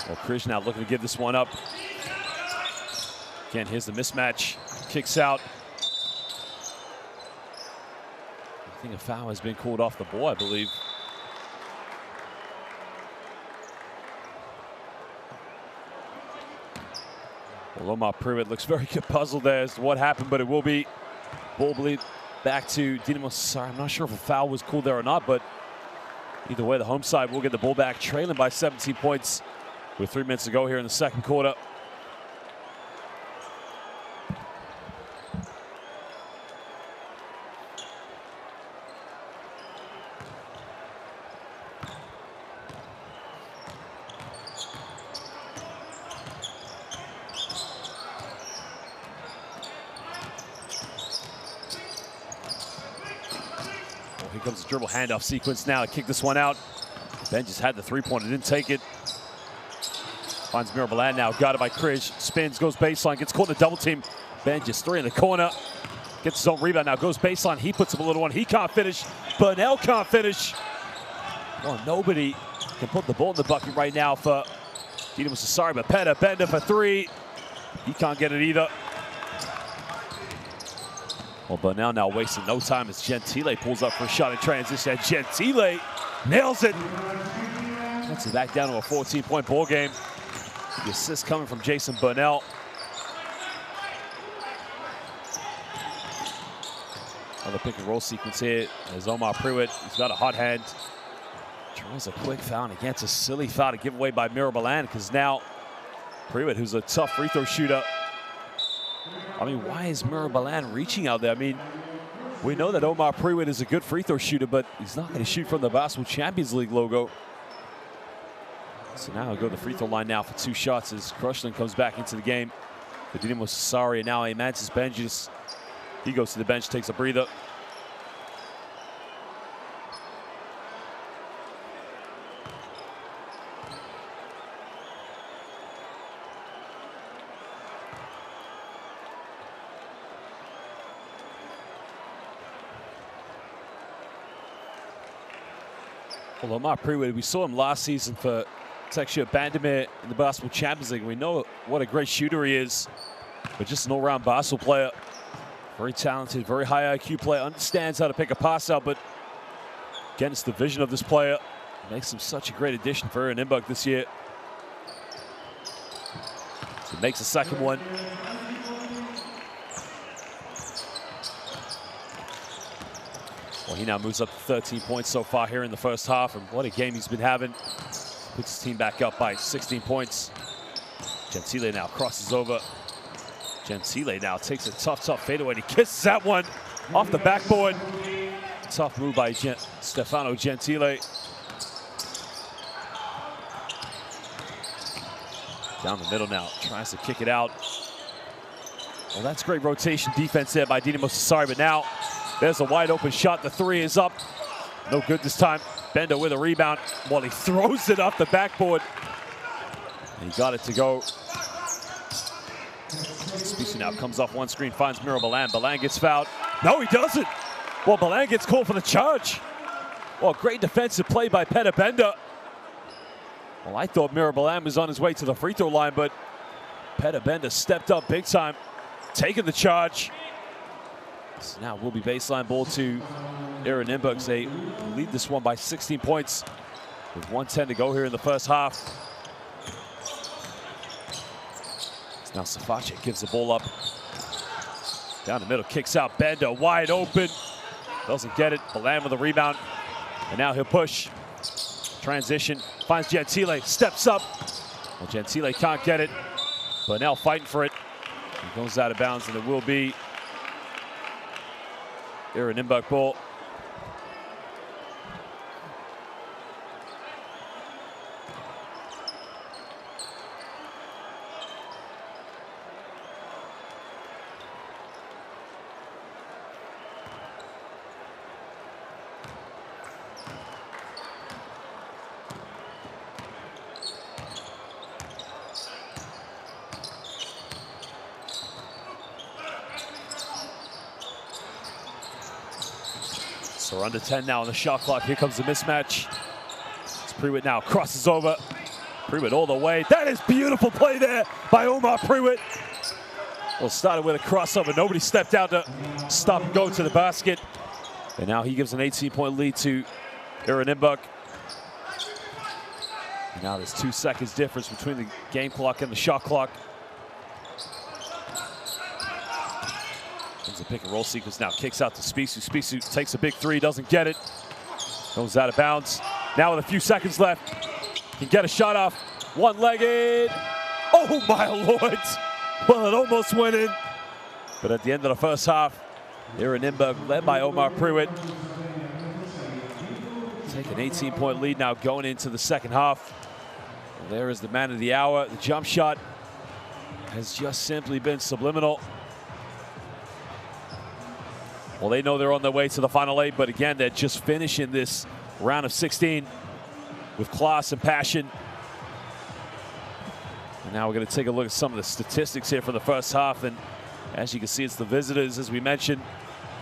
Well, Krish now looking to give this one up. Again, here's the mismatch. Kicks out. I think a foul has been called off the ball, I believe. Well, Omar Pruitt looks very puzzled there as to what happened, but it will be ball bleed back to Dinamo Sassari. I'm not sure if a foul was called there or not, but either way, the home side will get the ball back, trailing by 17 points with 3 minutes to go here in the second quarter. Here comes the dribble handoff sequence now to kick this one out. Ben just had the three-pointer, didn't take it. Finds Mira Balan now, got it by Krish. Spins, goes baseline, gets caught in a double team. Ben just 3 in the corner. Gets his own rebound now, goes baseline. He puts up a little one. He can't finish. Burnell can't finish. Well, nobody can put the ball in the bucket right now for Dinamo Sassari, but Petabenda for 3. He can't get it either. Well, Bernal now wasting no time as Gentile pulls up for a shot in transition. And Gentile nails it. Gets it back down to a 14-point ball game. The assist coming from Jason Bernal. Another pick and roll sequence here as Omar Pruitt, he's got a hot hand. Tries a quick foul, and against a silly foul to give away by Mirabalan, because now Pruitt, who's a tough free throw shooter. I mean, why is Mirabalan reaching out there? I mean, we know that Omar Pruitt is a good free throw shooter, but he's not going to shoot from the Basketball Champions League logo. So now he'll go to the free throw line now for 2 shots as Crushland comes back into the game. The Dinamo Sassari, and now Amantis Benjis. He goes to the bench, takes a breather. Well, Omar Pruitt, we saw him last season for Tekshir Bandamir in the Basketball Champions League. We know what a great shooter he is, but just an all-round basketball player. Very talented, very high IQ player, understands how to pick a pass out, but again, it's the vision of this player. Makes him such a great addition for Nymburk this year. So he makes the second one. Well, he now moves up to 13 points so far here in the first half, and what a game he's been having. Puts his team back up by 16 points. Gentile now crosses over. Gentile now takes a tough fadeaway, and he kisses that one off the backboard. Tough move by Stefano Gentile. Down the middle now, tries to kick it out. Well, that's great rotation defense there by Dinamo Sassari, but now there's a wide open shot. The 3 is up. No good this time. Bender with a rebound while he throws it off the backboard. And he got it to go. Spisu now comes off one screen, finds Miro Balan. Balan gets fouled. No, he doesn't. Well, Balan gets called for the charge. Well, great defensive play by Peter Bender. Well, I thought Miro Balan was on his way to the free throw line, but Peter Bender stepped up big time, taking the charge. So now will be baseline ball to Nymburk. They lead this one by 16 points with 1:10 to go here in the first half. Now Saface gives the ball up. Down the middle, kicks out Bender, wide open. Doesn't get it. Balan with a rebound. And now he'll push. Transition, finds Gentile, steps up. Well, Gentile can't get it. Bernal fighting for it. He goes out of bounds, and it will be Nymburk ball. So we're under 10 now on the shot clock. Here comes the mismatch. It's Pruitt now, crosses over. Pruitt all the way. That is beautiful play there by Omar Pruitt. Well, started with a crossover. Nobody stepped out to stop and go to the basket. And now he gives an 18-point lead to Nymburk. Now there's 2 seconds difference between the game clock and the shot clock. There's a pick and roll sequence now. Kicks out to Spisu. Spisu takes a big 3, doesn't get it. Goes out of bounds. Now with a few seconds left, can get a shot off. One-legged. Oh my Lord. Well, it almost went in. But at the end of the first half, Nymburk led by Omar Pruitt. Take an 18-point lead now going into the second half. Well, there is the man of the hour. The jump shot has just simply been subliminal. Well, they know they're on their way to the Final 8, but again, they're just finishing this round of 16 with class and passion. And now we're going to take a look at some of the statistics here from the first half. And as you can see, it's the visitors, as we mentioned,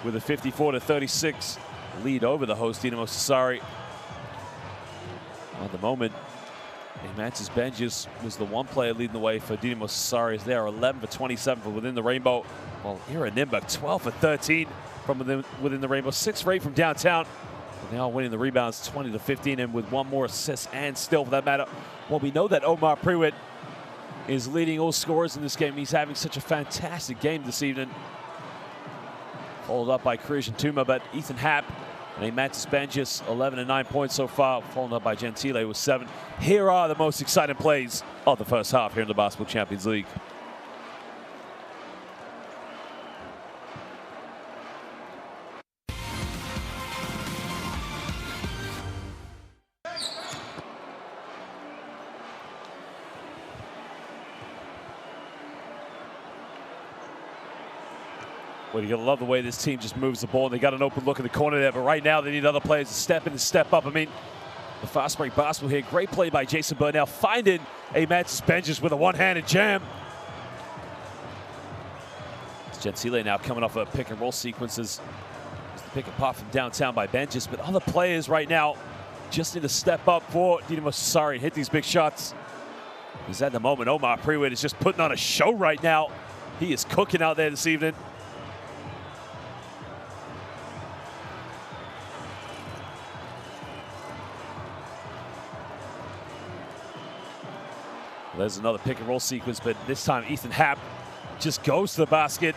with a 54-36 lead over the host, Dinamo Sassari. At the moment, Mantis Benjis was the one player leading the way for Dinamo Sassari. They are 11 for 27 from within the rainbow. While here at Nymburk, 12 for 13 from within the rainbow. 6 for 8 from downtown. But they are winning the rebounds 20 to 15, and with one more assist and still for that matter. Well, we know that Omar Prewitt is leading all scorers in this game. He's having such a fantastic game this evening. Followed up by Christian Tuma, but Ethan Happ and Mantis Benjis, 11 and 9 points so far, followed up by Gentile with 7. Here are the most exciting plays of the first half here in the Basketball Champions League. Well, you're going to love the way this team just moves the ball. And they got an open look in the corner there, but right now they need other players to step in and step up. I mean, the fast break basketball here. Great play by Jason Burnell, finding Mantis Benjis with a one-handed jam. It's Gentile now coming off a pick and roll sequences. It's the pick and pop from downtown by Benjis, but other players right now just need to step up for Dinamo Sassari and hit these big shots. Because at the moment, Omar Prewitt is just putting on a show right now. He is cooking out there this evening. There's another pick and roll sequence, but this time Ethan Happ just goes to the basket.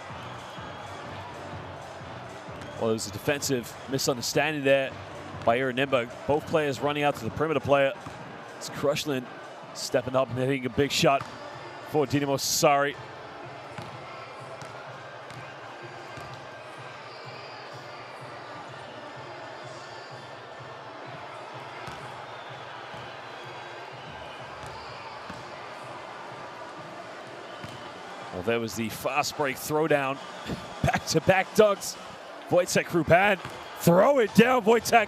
Well, there was a defensive misunderstanding there by Nymburk. Both players running out to the perimeter player. It's Crushlin stepping up and hitting a big shot for Dinamo Sassari. Well, there was the fast break throwdown. Back-to-back dunks. Wojtek Krupan. Throw it down, Wojtek.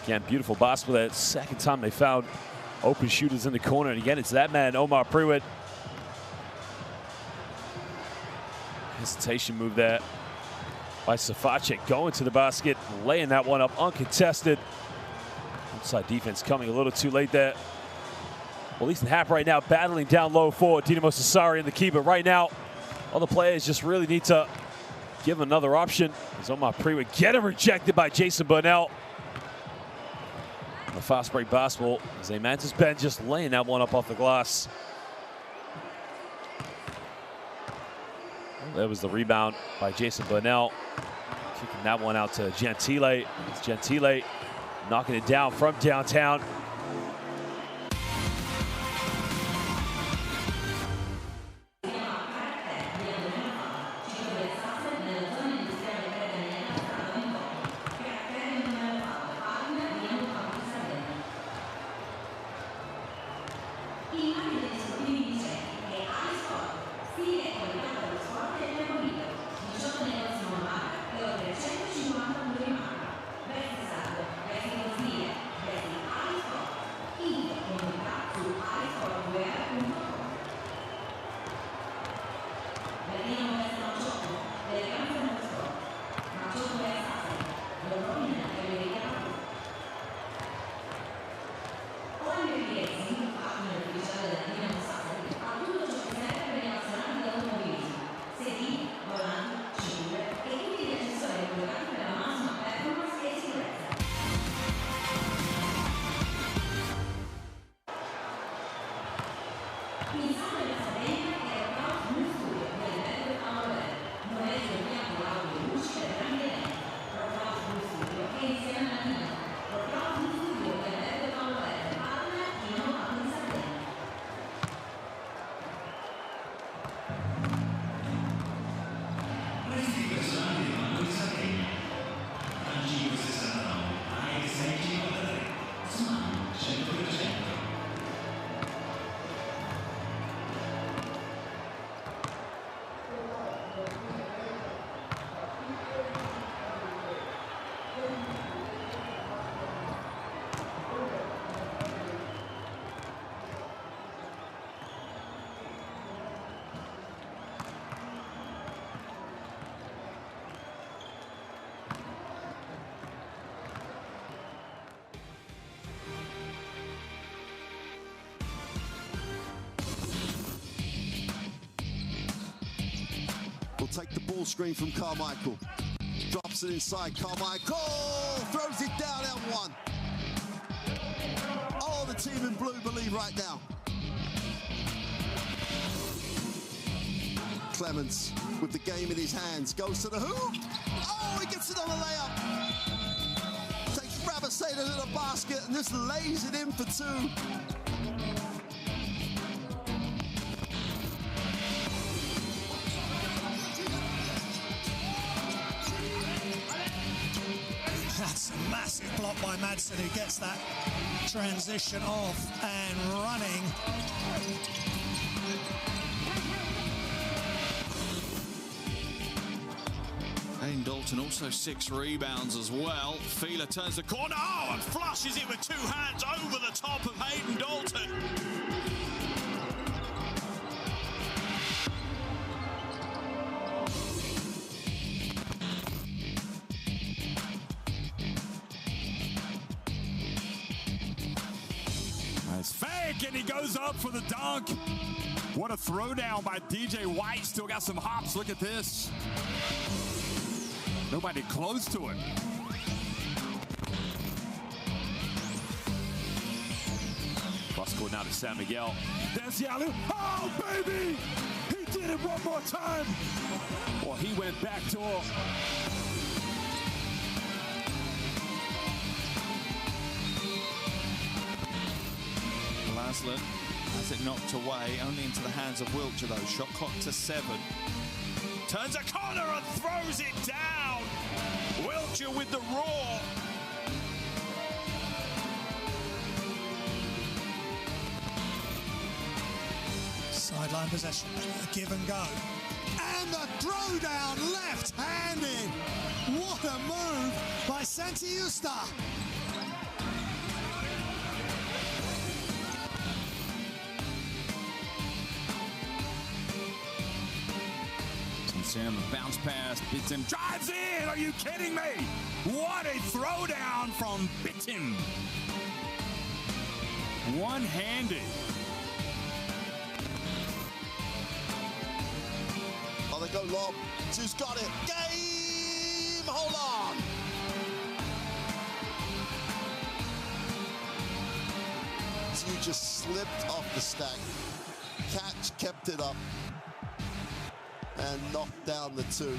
Again, beautiful basketball. That second time they found open shooters in the corner. And again, it's that man, Omar Prewitt. Hesitation move there by Safacek, going to the basket, laying that one up uncontested. Inside defense coming a little too late there. Well, Ethan Happ right now battling down low for Dinamo Sassari in the key, but right now, all the players just really need to give him another option. As Omar Prewitt getting rejected by Jason Burnell. The fast break basketball, as Mantis Benjis just laying that one up off the glass. There was the rebound by Jason Burnell. Kicking that one out to Gentile. It's Gentile knocking it down from downtown. take the ball screen from Carmichael. Drops it inside. Carmichael throws it down and one. Oh, the team in blue believe right now. Clemens with the game in his hands. Goes to the hoop. Oh, he gets it on the layup. Takes Rabaseda to the basket and just lays it in for two. That's a massive block by Madsen, who gets that transition off and running. Hayden Dalton also 6 rebounds as well. Fila turns the corner, and flushes it with 2 hands over the top of Hayden Dalton. Nice fake, and he goes up for the dunk. What a throwdown by DJ White. Still got some hops. Look at this. Nobody close to it. Cross court now to San Miguel. There's the alley. Oh, baby! He did it one more time. Well, he went back door. Laslan has it knocked away, only into the hands of Wiltshire though. Shot clock to 7. Turns a corner and throws it down. Wiltshire with the roar. Sideline possession, a give and go. And the throwdown left-handed. What a move by Santi Justa. Sam, bounce pass, Bittim drives in. Are you kidding me? What a throwdown from Bittim. One-handed. Oh, they go lob. Who's got it? Game! Hold on! Two just slipped off the stack. Catch kept it up and knocked down the 2.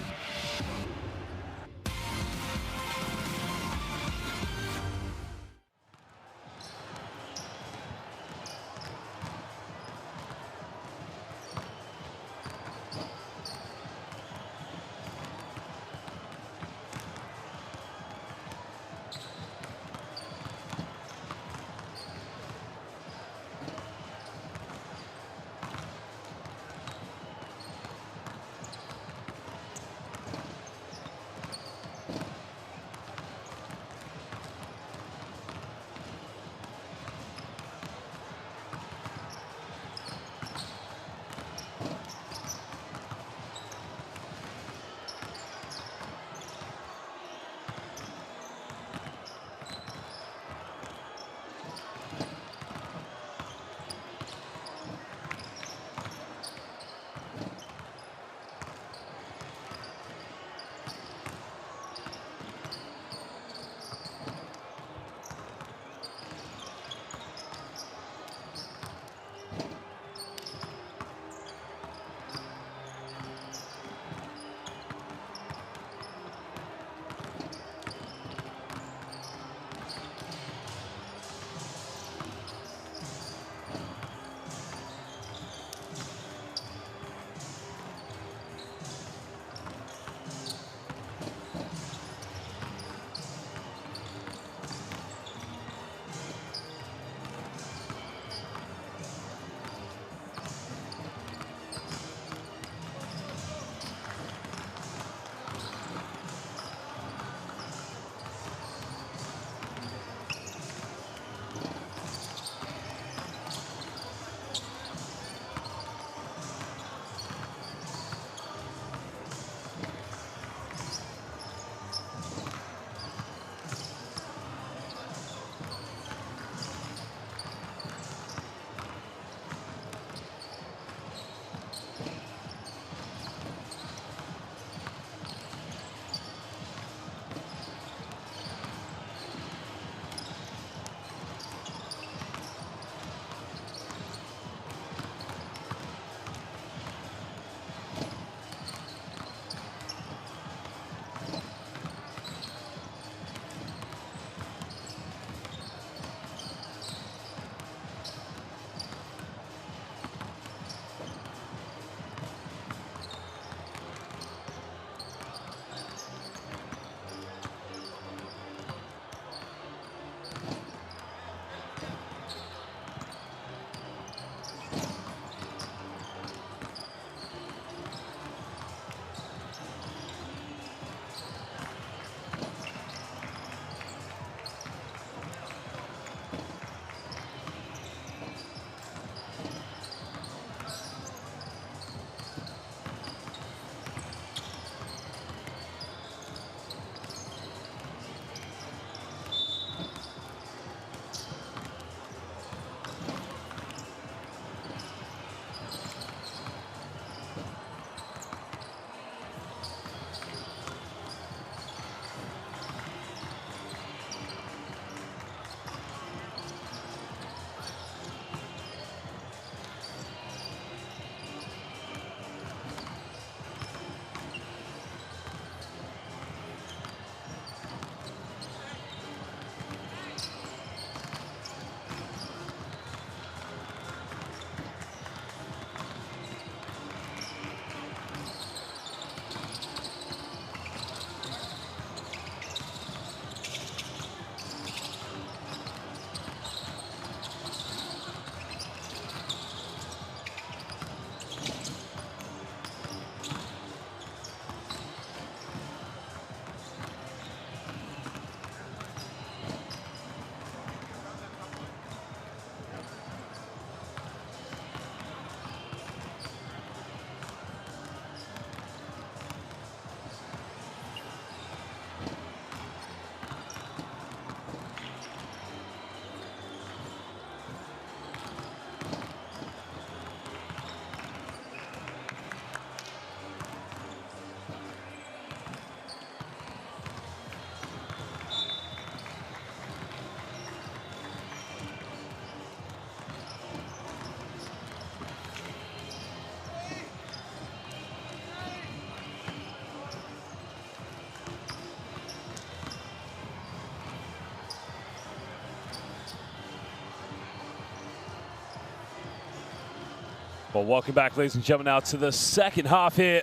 Well, welcome back, ladies and gentlemen, now to the second half here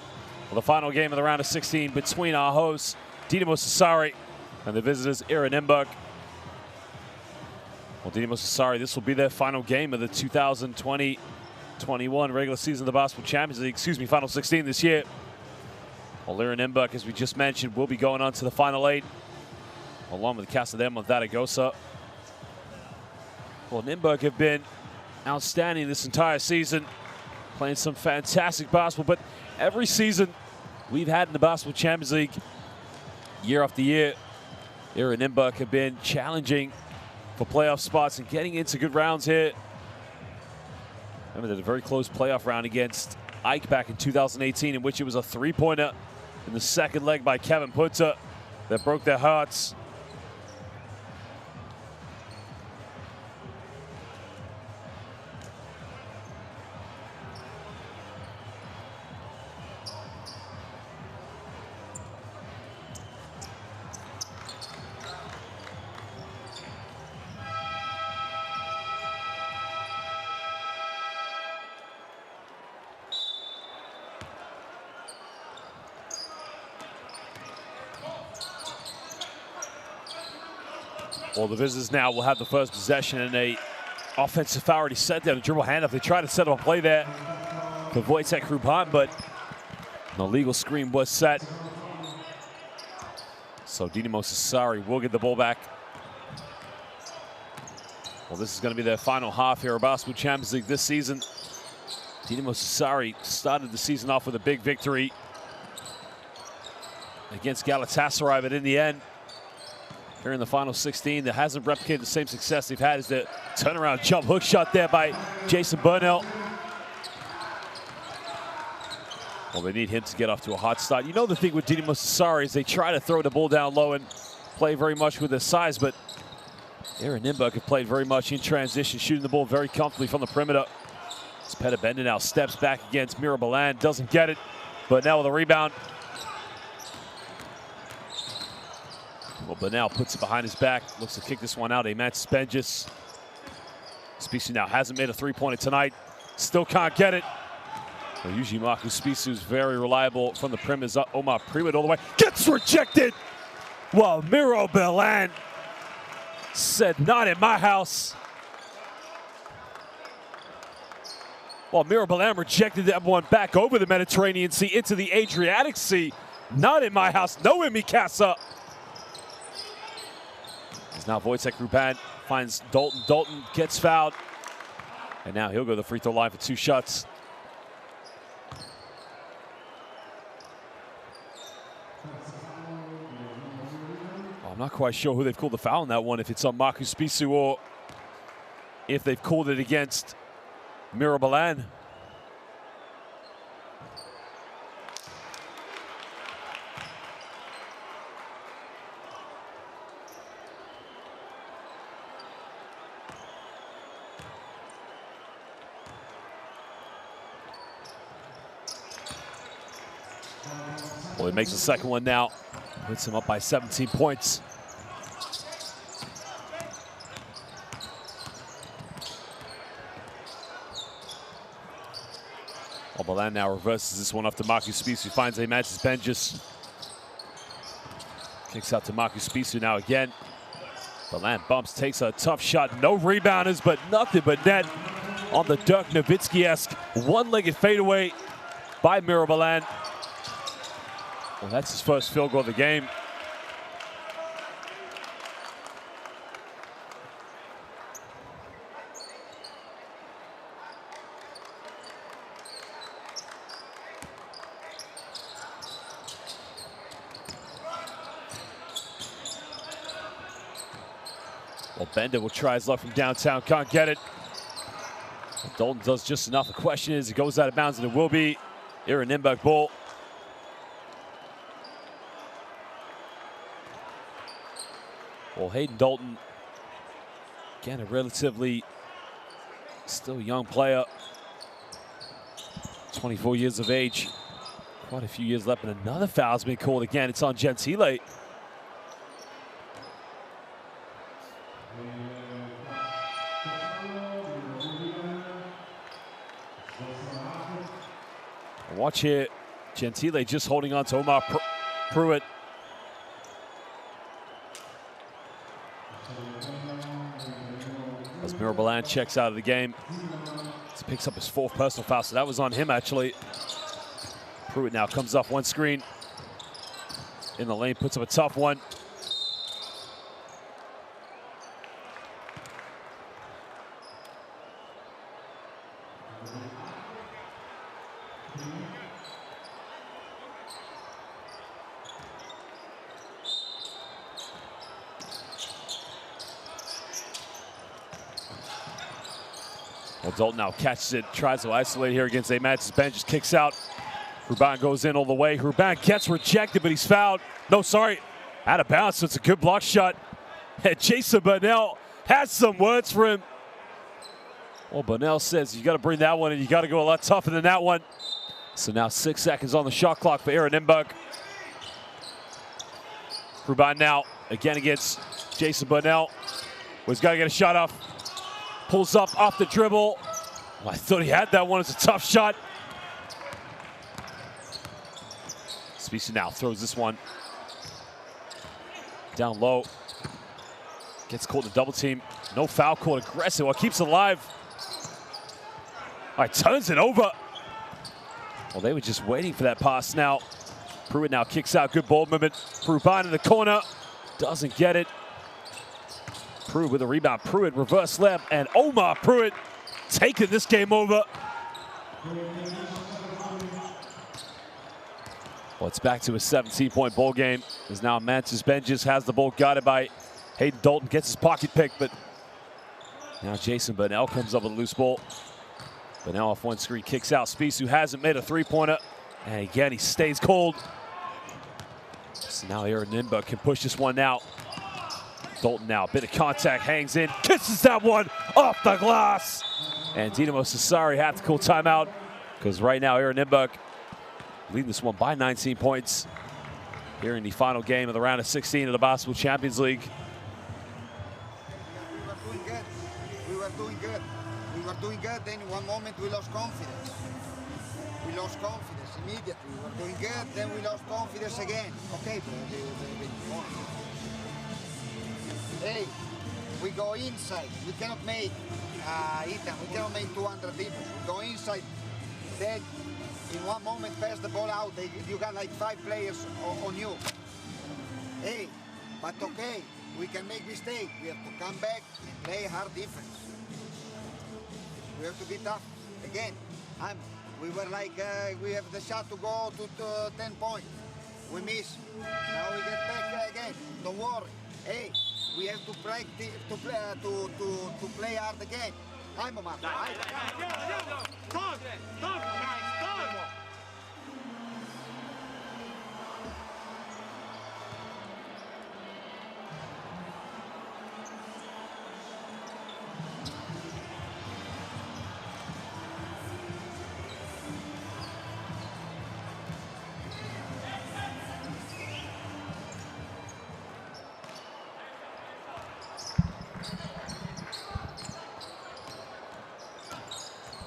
of the final game of the round of 16 between our hosts, Dinamo Sassari, and the visitors, Nymburk. Well, Dinamo Sassari, this will be their final game of the 2020-21 regular season of the Basketball Champions League, final 16 this year. Well, Nymburk, as we just mentioned, will be going on to the final 8, along with Casadem of Zaragoza. Well, Nymburk have been outstanding this entire season, playing some fantastic basketball, but every season we've had in the Basketball Champions League, year after year, Nymburk have been challenging for playoff spots and getting into good rounds here. Remember, they had a very close playoff round against Ike back in 2018, in which it was a three-pointer in the second leg by Kevin Punter that broke their hearts. Well, the visitors now will have the first possession, and a offensive foul already set down, a dribble handoff. They tried to set up a play there for Wojtek Krupan, but an illegal screen was set. So Dinamo Sassari will get the ball back. Well, this is going to be their final half here of Basketball Champions League this season. Dinamo Sassari started the season off with a big victory against Galatasaray, but in the end, here in the final 16, that hasn't replicated the same success they've had, is the turnaround jump hook shot there by Jason Burnell. Well, they need him to get off to a hot start. You know, the thing with Dinamo Sassari is they try to throw the ball down low and play very much with their size, but Nymburk have played very much in transition, shooting the ball very comfortably from the perimeter. As Peter Bender now steps back against Mirabalan, doesn't get it, but now with a rebound. Well, Bernal puts it behind his back, looks to kick this one out. Amantis Benjis. Spisu now hasn't made a three-pointer tonight, still can't get it. Well, usually Marcus Spisu is very reliable from the perimeter. Omar Priwit all the way, gets rejected. Well, Miro Belan said, not in my house. Well, Miro Belan rejected that one back over the Mediterranean Sea into the Adriatic Sea. Not in my house, no in mi casa. Now Wojtek Krupan finds Dalton. Dalton gets fouled. And now he'll go to the free throw line for 2 shots. Well, I'm not quite sure who they've called the foul on that one, if it's on Marcus Spisu or if they've called it against Mirabalan. Well, he makes the second one now. Puts him up by 17 points. Well, Balan now reverses this one off to Marcus Spisu. Finds Amantis Benjis. Kicks out to Marcus Spisu now again. Balan bumps, takes a tough shot. No rebounders, but nothing but net on the Dirk Nowitzki-esque one-legged fadeaway by Mirabalan. Well, that's his first field goal of the game. Well, Bender will try his luck from downtown, can't get it. Well, Dalton does just enough. The question is, it goes out of bounds, and it will be Nymburk ball. Well, Hayden Dalton, again, a relatively still young player, 24 years of age, quite a few years left, and another foul's been called again. It's on Gentile. Watch here, Gentile just holding on to Omar Pruitt. As Mirabalan checks out of the game. He picks up his 4th personal foul, so that was on him actually. Pruitt now comes off one screen. In the lane, puts up a tough one. Well, Dalton now catches it, tries to isolate here against Amat's bench, just kicks out. Ruban goes in all the way. Ruban gets rejected, but he's fouled. No, sorry, out of bounds, so it's a good block shot. And Jason Burnell has some words for him. Well, Burnell says you got to bring that one, and you got to go a lot tougher than that one. So now 6 seconds on the shot clock for Aaron Nymburk. Ruban now again against Jason Burnell. He's got to get a shot off. Pulls up off the dribble. Well, I thought he had that one. It's a tough shot. Spisu now throws this one down low. Gets caught in the double team. No foul call, aggressive. Well, keeps it alive. All right, turns it over. Well, they were just waiting for that pass now. Pruitt now kicks out. Good ball movement. Ruban in the corner. Doesn't get it. Pruitt with a rebound. Pruitt reverse layup, and Omar Pruitt taking this game over. Well, it's back to a 17-point ball game. As now Mantis Benjes has the ball guarded by Hayden Dalton, gets his pocket pick, but now Jason Burnell comes up with a loose ball. Burnell off one screen, kicks out. Spisu hasn't made a three-pointer, and again, he stays cold. So now Aaron Nymburk can push this one out. Dalton now, a bit of contact, hangs in, kisses that one off the glass. And Dinamo Sassari have to call timeout because right now Aaron Nymburk leading this one by 19 points here in the final game of the round of 16 of the Basketball Champions League. We were doing good. Then in one moment we lost confidence. We lost confidence immediately. We were doing good, then we lost confidence again. Okay, hey, we go inside. We cannot make Ethan. We cannot make 200 defense. We go inside. Then in one moment pass the ball out. You got like 5 players on you. Hey, but okay, we can make mistakes. We have to come back and play hard defense. We have to be tough again. We were like we have the shot to go to 10 points. We miss. Now we get back again. Don't worry. Hey, we have to practice to play hard again. I'm Omar.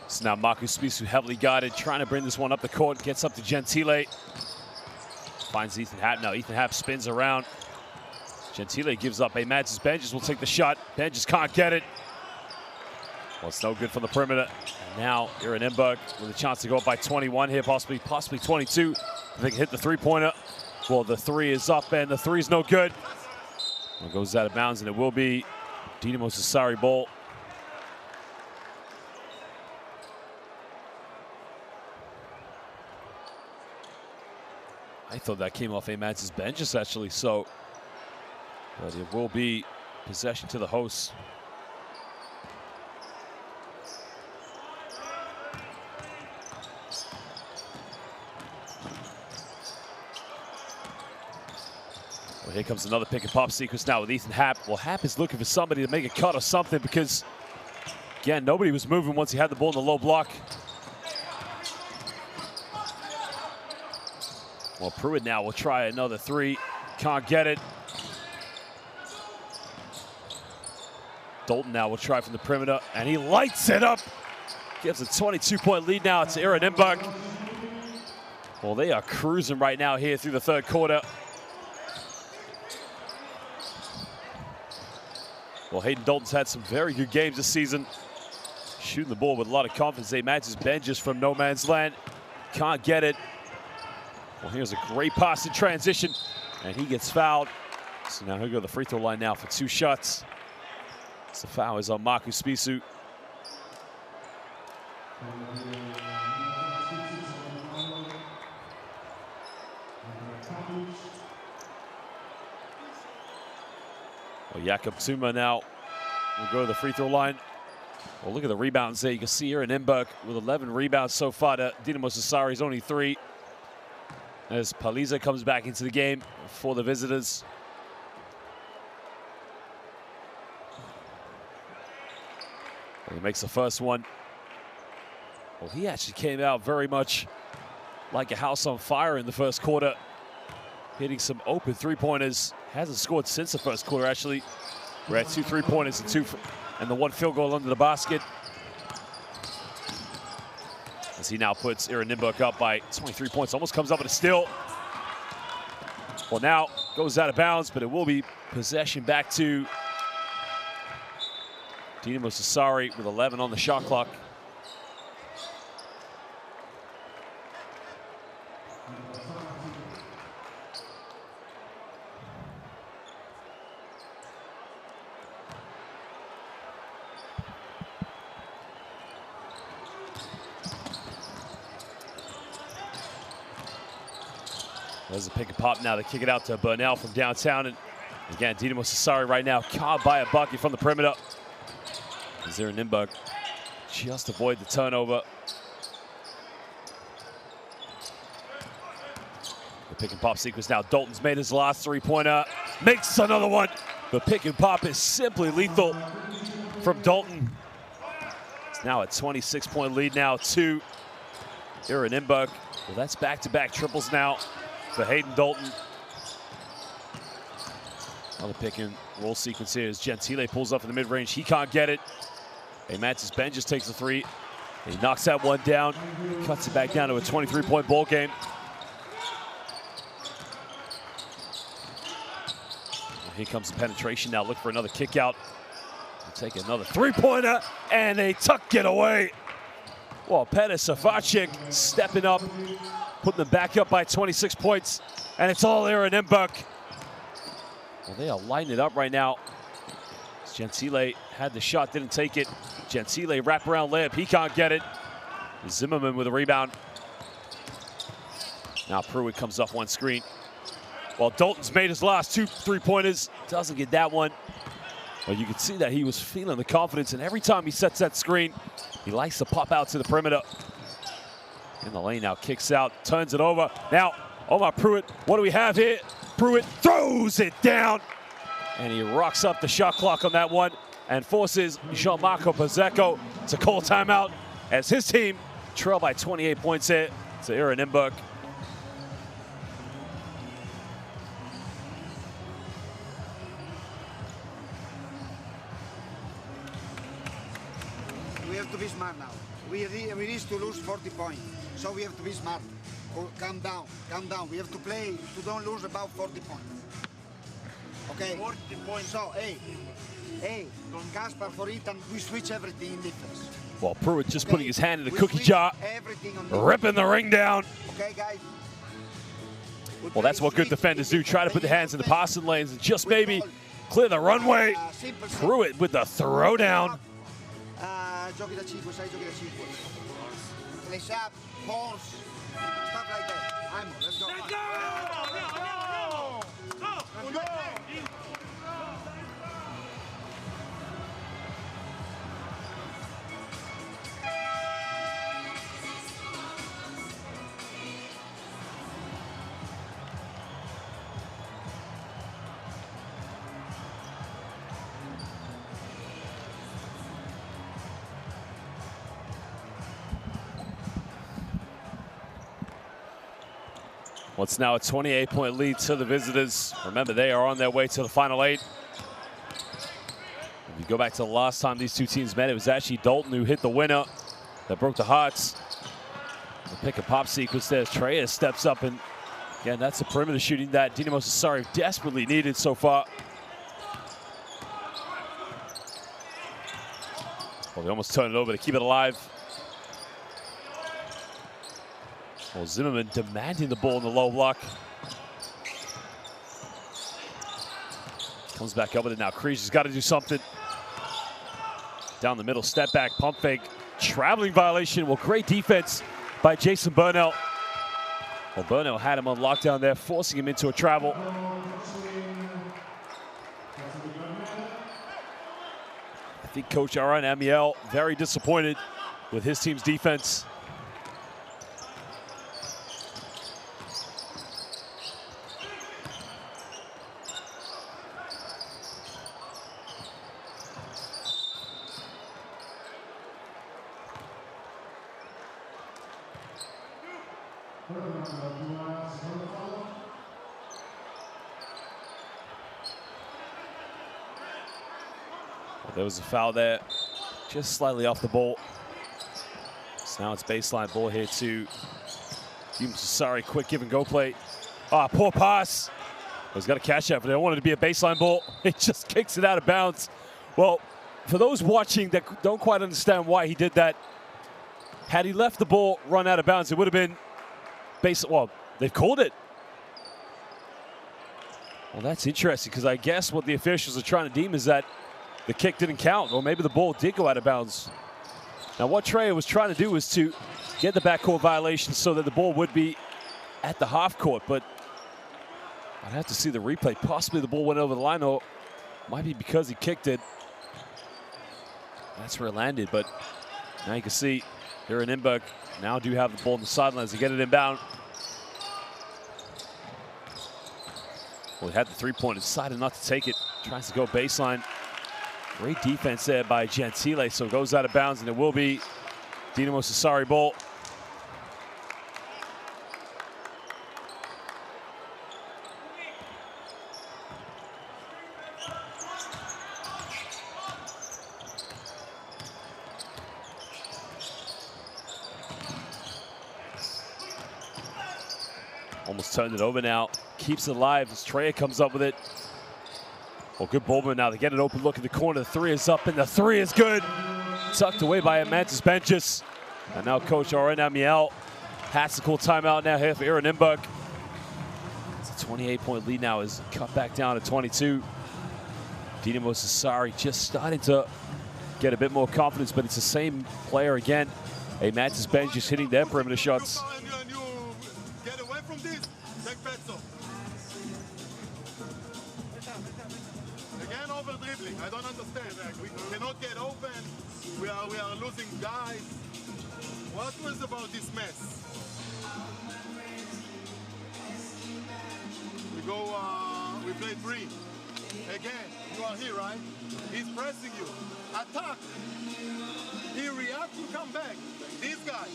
So now Marcus Spisu heavily guarded, trying to bring this one up the court, gets up to Gentile. Finds Ethan Happ now. Ethan Happ spins around. Gentile gives up. Mantis Benjes will take the shot. Benjes can't get it. Well, it's no good from the perimeter. And now Aaron Nymburk with a chance to go up by 21 here, possibly 22. If they can hit the three-pointer. Well, the three is up, and the three is no good. It goes out of bounds, and it will be Dinamo Sassari ball. I thought that came off Mantis Benjes actually, so but it will be possession to the hosts. Well, here comes another pick and pop sequence now with Ethan Happ. Well, Happ is looking for somebody to make a cut or something because, again, nobody was moving once he had the ball in the low block. Well, Pruitt now will try another three. Can't get it. Dalton now will try from the perimeter, and he lights it up. Gives a 22-point lead now to Aaron Nymburk. Well, they are cruising right now here through the third quarter. Well, Hayden Dalton's had some very good games this season. Shooting the ball with a lot of confidence. They matches Ben just from no man's land. Can't get it. Well, here's a great pass in transition, and he gets fouled. So now he'll go to the free throw line now for 2 shots. So the foul is on Marcus Spisu. Well, Jakob Zuma now will go to the free throw line. Well, look at the rebounds there. You can see here in Nymburk with 11 rebounds so far to Dinamo Sassari's only 3. As Paliza comes back into the game for the visitors. Well, he makes the first one. Well, he actually came out very much like a house on fire in the first quarter, hitting some open three-pointers. Hasn't scored since the first quarter, actually. We're at 2 3-pointers and the 1 field goal under the basket. As he now puts Nymburk up by 23 points. Almost comes up with a steal. Well, now goes out of bounds, but it will be possession back to Dinamo Sassari with 11 on the shot clock. There's a pick and pop now to kick it out to Burnell from downtown. And again, Dinamo Sassari right now caught by a bucket from the perimeter. As Nymburk just avoid the turnover. The pick and pop sequence now. Dalton's made his last 3-pointer. Makes another one. The pick and pop is simply lethal from Dalton. It's now a 26-point lead now to Nymburk. Well, that's back-to-back triples now for Hayden Dalton. Another pick and roll sequence here as Gentile pulls up in the mid-range. He can't get it. And Mantis Ben just takes the 3. He knocks that one down, cuts it back down to a 23-point ball game. Well, here comes the penetration now. Look for another kick out. They'll take another 3-pointer, and they tuck it away. Well, Petr Savacik stepping up, putting them back up by 26 points, and it's all there in Nymburk. Well, they are lighting it up right now. Gentile had the shot, didn't take it. Gentile wraparound layup, he can't get it. Zimmerman with a rebound. Now Pruitt comes off one screen. Well, Dalton's made his last 2 3-pointers, doesn't get that one. Well, you can see that he was feeling the confidence, and every time he sets that screen, he likes to pop out to the perimeter. In the lane now, kicks out, turns it over. Now, Omar Pruitt, what do we have here? Pruitt throws it down, and he rocks up the shot clock on that one and forces Jean-Marco Pazeco to call timeout as his team trail by 28 points here to Nymburk. We have to be smart now. We need to lose 40 points, so we have to be smart. Calm down, calm down. We have to play to don't lose about 40 points. Okay? 40 points. So, hey, Kaspar for Ethan, we switch everything in defense. Well, Pruitt just putting his hand in the cookie jar, ripping the ring down. Okay, guys? Well, that's what good defenders do. Try to put the hands in the passing lanes and just maybe clear the runway. Pruitt with the throwdown. Giochi da 5, 6 giochi da 5. Place up, force, stuff like that. I'm on, let's go. Let's go! Let's go! Well, it's now a 28-point lead to the visitors. Remember, they are on their way to the Final 8. If you go back to the last time these two teams met, it was actually Dalton who hit the winner that broke the hearts The pick and pop sequence there as Trey steps up, and again, that's the perimeter shooting that Dinamo Sassari desperately needed so far. Well, they almost turned it over to keep it alive. Well, Zimmerman demanding the ball in the low block. Comes back up with it now. Kriege has got to do something. Down the middle, step back, pump fake, traveling violation. Well, great defense by Jason Burnell. Well, Burnell had him on lockdown there, forcing him into a travel. I think Coach Aran Amiel very disappointed with his team's defense. Well, there was a foul there, just slightly off the ball. So now it's baseline ball here to Dinamo Sassari. Quick give and go play. Ah, poor pass. He's got to catch that, but they wanted it to be a baseline ball. He just kicks it out of bounds. Well, for those watching that don't quite understand why he did that, had he left the ball run out of bounds, it would have been well, they've called it. Well, that's interesting, because I guess what the officials are trying to deem is that the kick didn't count, or maybe the ball did go out of bounds. Now, what Trey was trying to do was to get the backcourt violation so that the ball would be at the half court, but I'd have to see the replay. Possibly the ball went over the line, or might be because he kicked it. That's where it landed, but now you can see here in Nymburk now do have the ball on the sidelines to get it inbound. Well, he had the three-pointer, decided not to take it. Tries to go baseline. Great defense there by Gentile, so it goes out of bounds, and it will be Dinamo Sassari ball. Almost turned it over now. Keeps it alive as Trey comes up with it. Well, good ball movement now. They get an open look in the corner. The three is up, and the three is good. Tucked away by Amantis Benches. And now Coach Aran Amiel has to call timeout now here for Nymburk. It's a 28-point lead now, is cut back down to 22. Dinamo Sassari just starting to get a bit more confidence, but it's the same player again. Amantis Benches hitting their perimeter shots. I don't understand. We cannot get open. We are losing guys. What was about this mess? We play three. Again, you are here, right? He's pressing you. Attack. He reacts, you come back. This guy,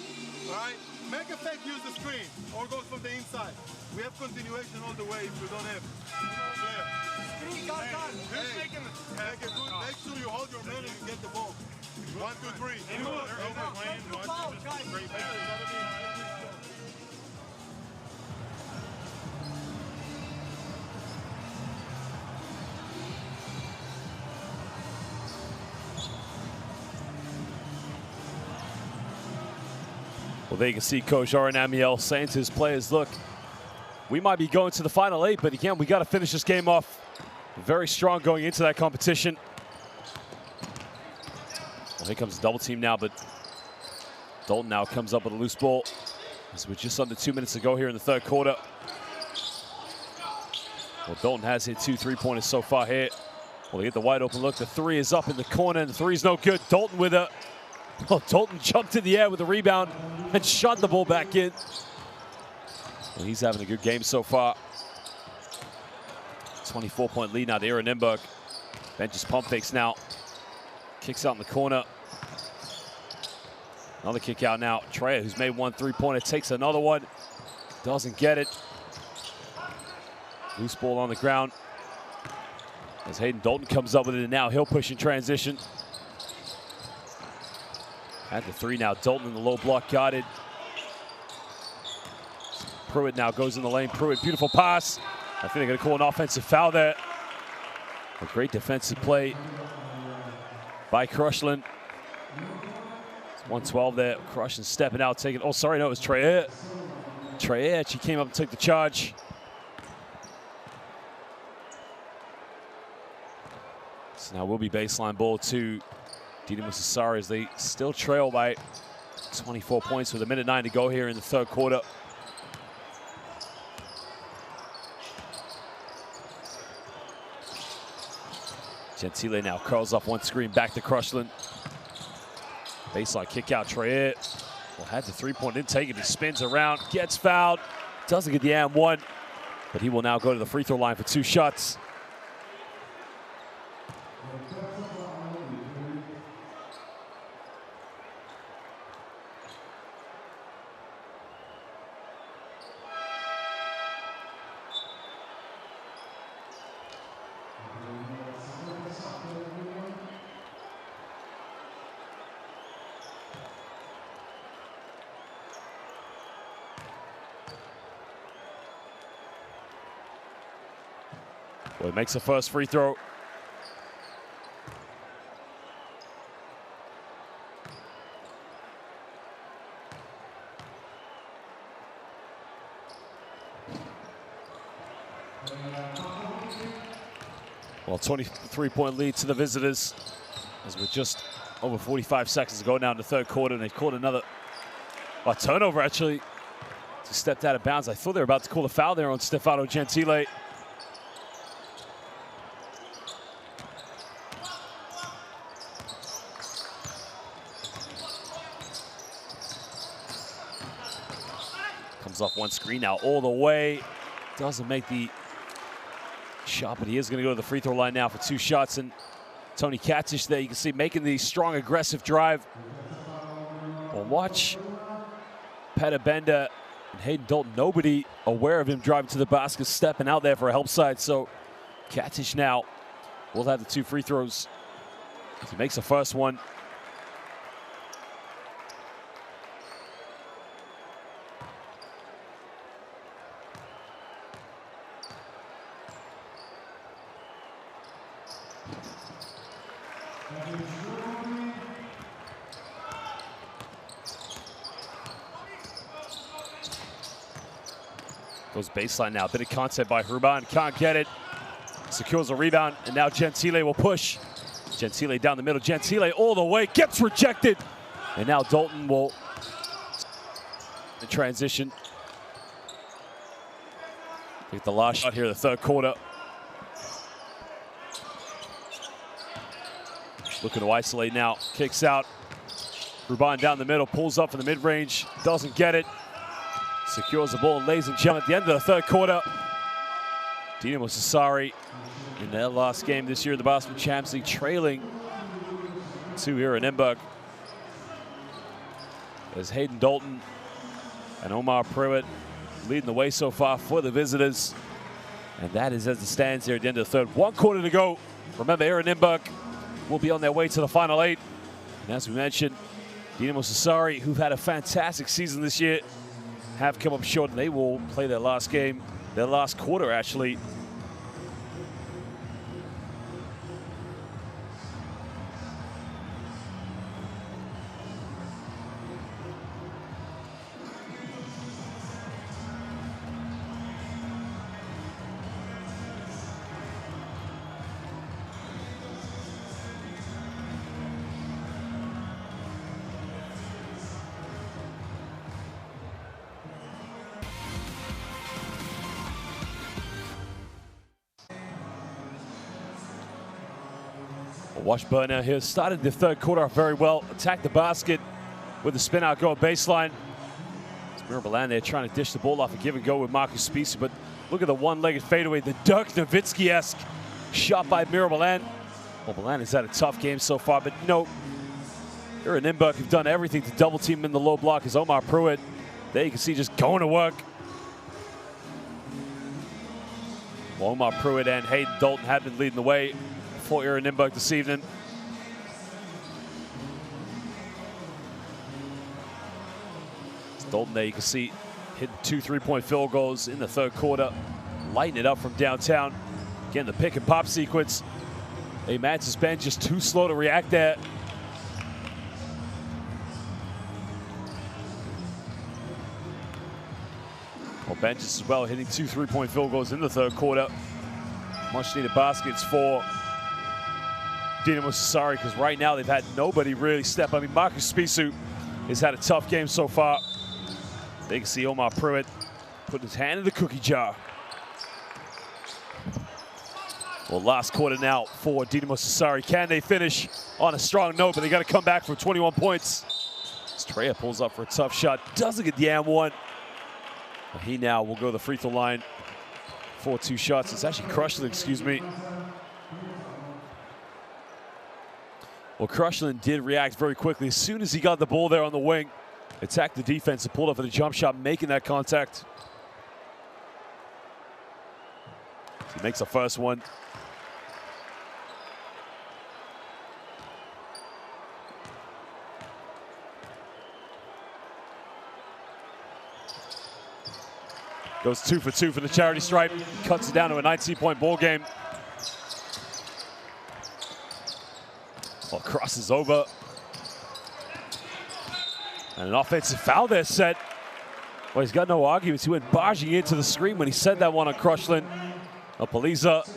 all right? Make a fake, use the screen, or goes from the inside. We have continuation all the way if you don't have. Make sure you hold your man and you get the ball. 1, 2, 3. Well, there you can see Coach Aran Amiel saying to his players, look, we might be going to the final 8, but again, we got to finish this game off very strong going into that competition. Well, here comes the double team now, but Dalton now comes up with a loose ball. As we're just under 2 minutes to go here in the third quarter. Well, Dalton has hit 2 3-pointers so far here. Well, they get the wide open look. The three is up in the corner, and the three is no good. Dalton with a... Well, Dalton jumped in the air with a rebound and shot the ball back in. Well, he's having a good game so far. 24-point lead now to Nymburk. Benches pump fakes now. Kicks out in the corner. Another kick out now. Trey, who's made 1 3-pointer, takes another one. Doesn't get it. Loose ball on the ground. As Hayden Dalton comes up with it, and now he'll push in transition. At the three now, Dalton in the low block guarded. Pruitt now goes in the lane. Pruitt, beautiful pass. I think they're going to call an offensive foul there. A great defensive play by Crushland. It's 112 there. Crushland stepping out, taking. Oh, sorry, no, it was Traer. Traer, she came up and took the charge. So now will be baseline ball to Dinamo Sassari as they still trail by 24 points with 1:09 to go here in the third quarter. Gentile now curls up one screen back to Crushland. Baseline kick out. Traer well, had the three-point intake and he spins around, gets fouled, doesn't get the and one, but he will now go to the free throw line for 2 shots. Well, he makes the first free throw. Well, 23-point lead to the visitors as we're just over 45 seconds to go now in the third quarter, and they've called another turnover, actually. Just stepped out of bounds. I thought they were about to call a foul there on Stefano Gentile. Comes off one screen now all the way. Doesn't make the shot, but he is going to go to the free throw line now for 2 shots. And Tony Katic there, you can see making the strong, aggressive drive. Well, watch Petter Bender and Hayden Dalton. Nobody aware of him driving to the basket, stepping out there for a help side. So Katic now will have the 2 free throws. He makes the first one. Goes baseline now. Bit of contact by Ruban. Can't get it. Secures a rebound. And now Gentile will push. Gentile down the middle. Gentile all the way. Gets rejected. And now Dalton will in transition. Get the last shot here in the third quarter. Looking to isolate now. Kicks out. Ruban down the middle. Pulls up in the mid-range. Doesn't get it. Secures the ball, ladies and gentlemen, at the end of the third quarter. Dinamo Sassari in their last game this year in the Basketball Champions League, trailing 2 here in Nymburk. As Hayden Dalton and Omar Pruitt leading the way so far for the visitors. And that is as it stands here at the end of the third. 1 quarter to go. Remember, here in Nymburk will be on their way to the Final 8. And as we mentioned, Dinamo Sassari, who've had a fantastic season this year, have come up short, and they will play their last game, their last quarter, actually. Washburn here started the third quarter off very well. Attacked the basket with the spin out goal baseline. It's Mirabelan there trying to dish the ball off a give and go with Marcus Spiecer, but look at the one-legged fadeaway, the Dirk Nowitzki-esque shot by Mirabelan. Well, Belan has had a tough game so far, but you know, here in Nymburk have done everything to double team him in the low block as Omar Pruitt. There you can see just going to work. Well, Omar Pruitt and Hayden Dalton have been leading the way for here in Nymburk this evening. Dalton there, you can see hitting 2 3-point field goals in the third quarter. Lighting it up from downtown. Again, the pick and pop sequence. Hey, Matt's been just too slow to react there. Well, Benches as well, hitting 2 3-point field goals in the third quarter. Much needed baskets for Dinamo Sassari, because right now they've had nobody really step. I mean, Marcus Spisu has had a tough game so far. They can see Omar Pruitt putting his hand in the cookie jar. Well, last quarter now for Dinamo Sassari. Can they finish on a strong note? But they got to come back for 21 points. Estrella pulls up for a tough shot. Doesn't get the and-one. But he now will go to the free throw line for 2 shots. It's actually Crushland, excuse me. Well, Crushland did react very quickly. As soon as he got the ball there on the wing, attacked the defense and pulled up for the jump shot, making that contact. He makes the first one. Goes 2 for 2 for the charity stripe. Cuts it down to a 19-point ball game. Well, crosses over. And an offensive foul there set. Well, he's got no arguments. He went barging into the screen when he said that one on Crushland. Well, Paliza,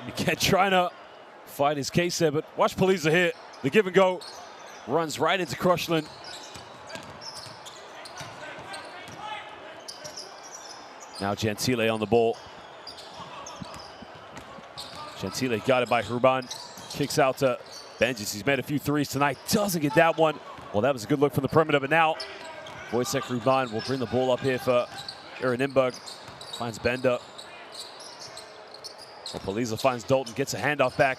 again, trying to fight his case there, but watch Paliza here. The give and go runs right into Crushland. Now Gentile on the ball. Gentile got it by Ruban. Kicks out to Benjes. He's made a few threes tonight. Doesn't get that one. Well, that was a good look from the perimeter, but now Wojciech Ruban will bring the ball up here for Nymburk. Finds Bender. Well, Paliza finds Dalton, gets a handoff back.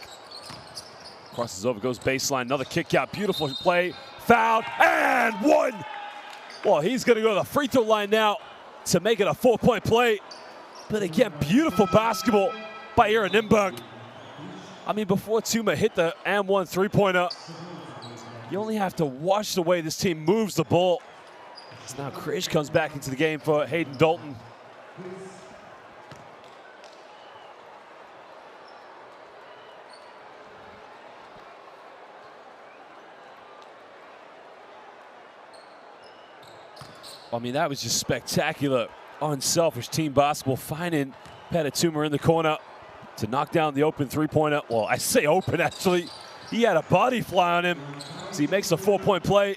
Crosses over, goes baseline. Another kick out. Beautiful play. Fouled and one. Well, he's going to go to the free throw line now to make it a 4-point play. But again, beautiful basketball by Nymburk. I mean, before Tuma hit the and-one three-pointer, you only have to watch the way this team moves the ball. So now Krish comes back into the game for Hayden Dalton. I mean, that was just spectacular, unselfish team basketball, finding Petituma in the corner to knock down the open three-pointer. Well, I say open, actually. He had a body fly on him, so he makes a 4-point play.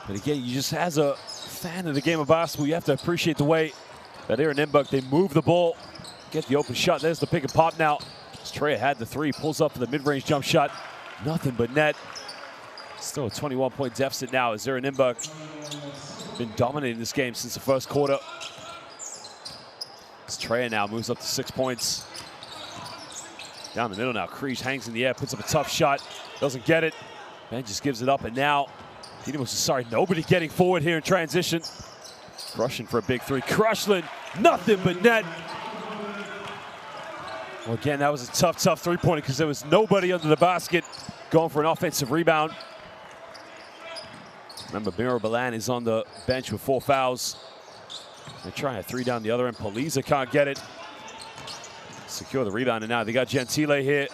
But again, you just, as a fan of the game of basketball, you have to appreciate the way that Nymburk, they move the ball, get the open shot. There's the pick and pop now. Estrella had the three, pulls up for the mid-range jump shot. Nothing but net. Still a 21-point deficit now as Nymburk been dominating this game since the first quarter. Estrella now moves up to 6 points. Down the middle now, Krish hangs in the air, puts up a tough shot, doesn't get it. Ben just gives it up, and now Dinamo Sassari, nobody getting forward here in transition. Rushing for a big three. Crushland, nothing but net. Well, again, that was a tough three-pointer because there was nobody under the basket going for an offensive rebound. Remember, Miro Balan is on the bench with 4 fouls. They're trying a three down the other end. Paliza can't get it. Secure the rebound, and now they got Gentile here.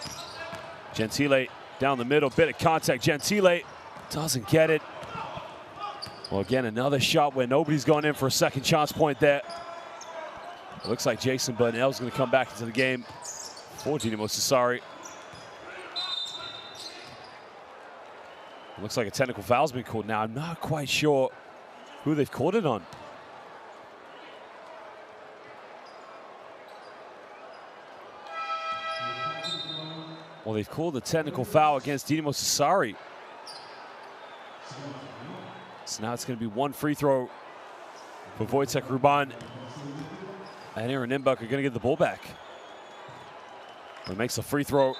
Gentile down the middle, bit of contact. Gentile doesn't get it. Well, again, another shot where nobody's going in for a second chance point there. It looks like Jason Burnell's going to come back into the game for Dinamo Sassari. It looks like a technical foul's been called now. I'm not quite sure who they've called it on. Well, they've called the technical foul against Dinamo Sassari. So now it's going to be one free throw for Wojciech Ruban. And Nymburk are going to get the ball back. He makes a free throw.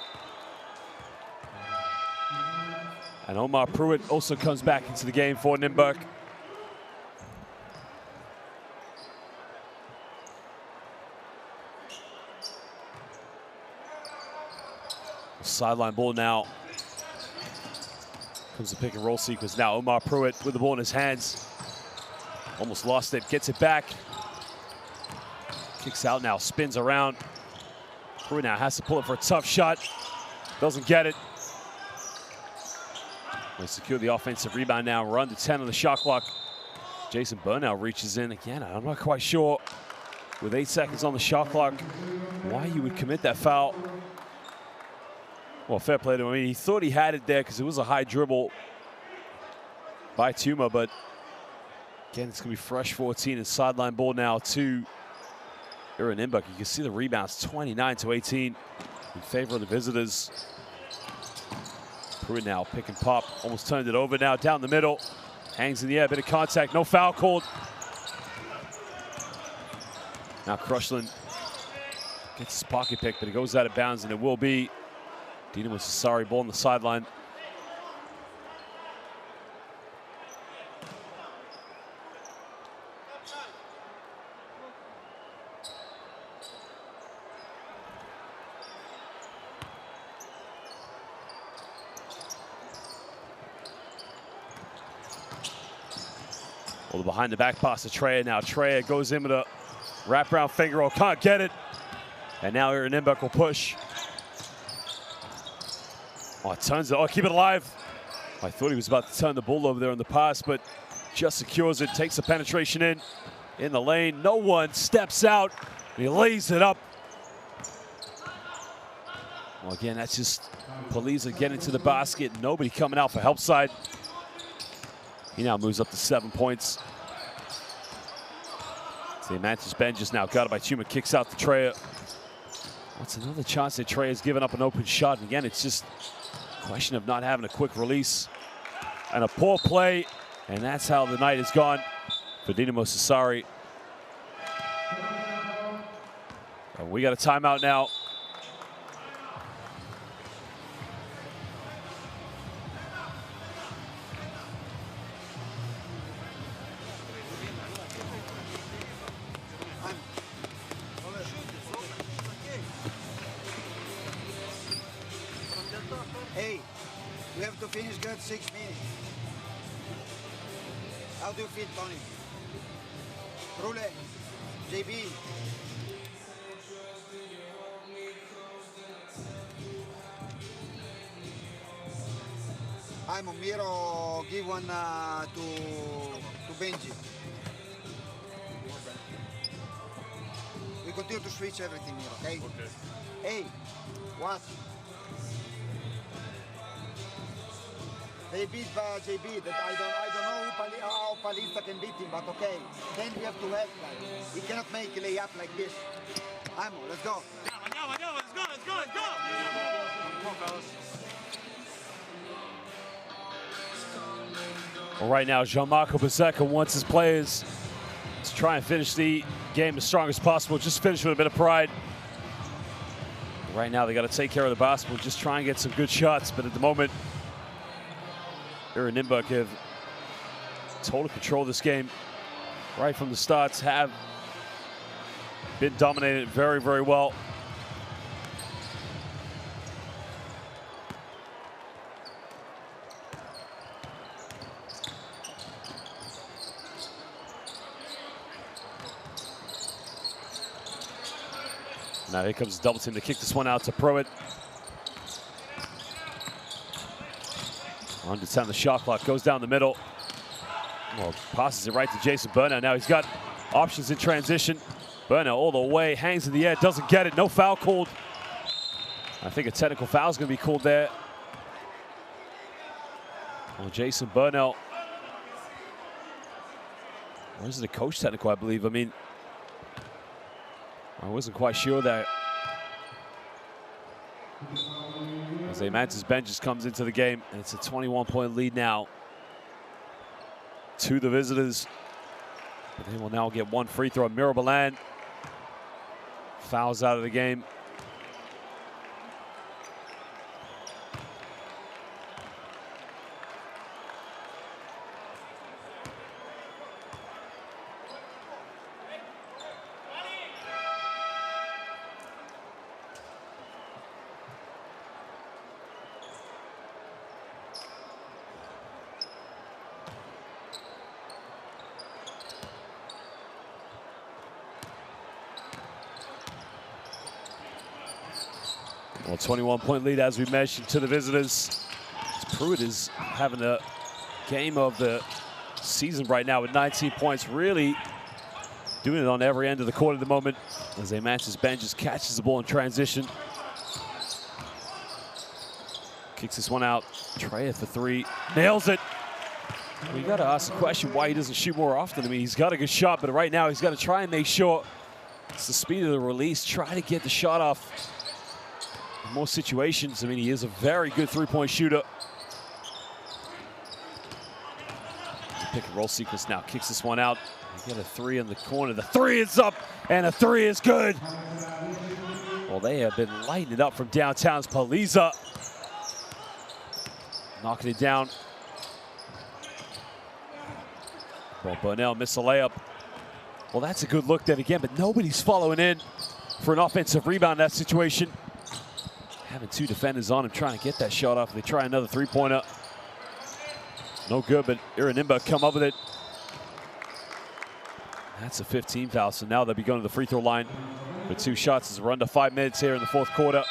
And Omar Pruitt also comes back into the game for Nymburk. Sideline ball now. Comes the pick and roll sequence now. Omar Pruitt with the ball in his hands. Almost lost it, gets it back. Kicks out now, spins around. Pruitt now has to pull it for a tough shot. Doesn't get it. They secure the offensive rebound now. We're under 10 on the shot clock. Jason Burnell reaches in again. I'm not quite sure, with 8 seconds on the shot clock, why you would commit that foul. Well, fair play to him. I mean, he thought he had it there because it was a high dribble by Tuma, but again, it's going to be fresh 14 and sideline ball now to Nymburk. You can see the rebounds, 29-18 in favor of the visitors. Pruitt now pick and pop, almost turned it over now, down the middle. Hangs in the air, bit of contact, no foul called. Now Crushland gets his pocket pick, but it goes out of bounds, and it will be Dinamo Sassari ball on the sideline. Well, the behind the back pass to Treya now. Treya goes in with a wraparound finger roll, can't get it. And now Nymburk will push. Oh, it turns it, oh, keep it alive. I thought he was about to turn the ball over there on the pass, but just secures it, takes the penetration in the lane. No one steps out, and he lays it up. Well, again, that's just Paliza getting to the basket. Nobody coming out for help side. He now moves up to 7 points. The Mantis Ben just now got it by Tuma, kicks out to Treya. That's another chance that Treya's given up an open shot. And again, it's just a question of not having a quick release and a poor play. And that's how the night has gone for Dinamo Sassari. And we got a timeout now. Hey, we have to finish good 6 minutes. How do you feel, Tony? Rule, JB. I'm Miro, give one to Benji. We continue to switch everything here, okay? Okay. Hey, what? They beat JB. That I don't know how Palista can beat him, but okay. Then we have to help. He cannot make a layup like this. Amo, let's go. Let's go. Come on, fellas. Well, right now, Gianmarco Bezzecca wants his players to try and finish the game as strong as possible. Just finish with a bit of pride. Right now, they got to take care of the basketball, just try and get some good shots. But at the moment, Nymburk have total control of this game right from the starts, have been dominated very, very well. Now here comes the double team to kick this one out to Pruitt. Under 10 the shot clock, goes down the middle. Well, passes it right to Jason Burnell. Now he's got options in transition. Burnell all the way, hangs in the air, doesn't get it. No foul called. I think a technical foul is going to be called there. Well, Jason Burnell. Or is it a coach technical, I believe? I mean, I wasn't quite sure that. As the Mantis Ben just comes into the game, and it's a 21-point lead now to the visitors. But they will now get one free throw. Mirabalan fouls out of the game. Well, 21-point lead, as we mentioned, to the visitors. Pruitt is having a game of the season right now with 19 points, really doing it on every end of the court at the moment as they match his bench, just catches the ball in transition. Kicks this one out. Trey for three. Nails it. Well, you got to ask the question why he doesn't shoot more often. I mean, he's got a good shot, but right now he's got to try and make sure it's the speed of the release. Try to get the shot off in more situations. I mean, he is a very good three-point shooter. Pick and roll sequence now. Kicks this one out. They get a three in the corner. The three is up, and a three is good. Well, they have been lighting it up from downtown's Paliza. Knocking it down. Well, Burnell missed a layup. Well, that's a good look then again, but nobody's following in for an offensive rebound in that situation. Having two defenders on him trying to get that shot off. They try another three-pointer. No good, but Nymburk come up with it. That's a 15 foul, so now they'll be going to the free throw line with two shots as we're under 5 minutes here in the fourth quarter.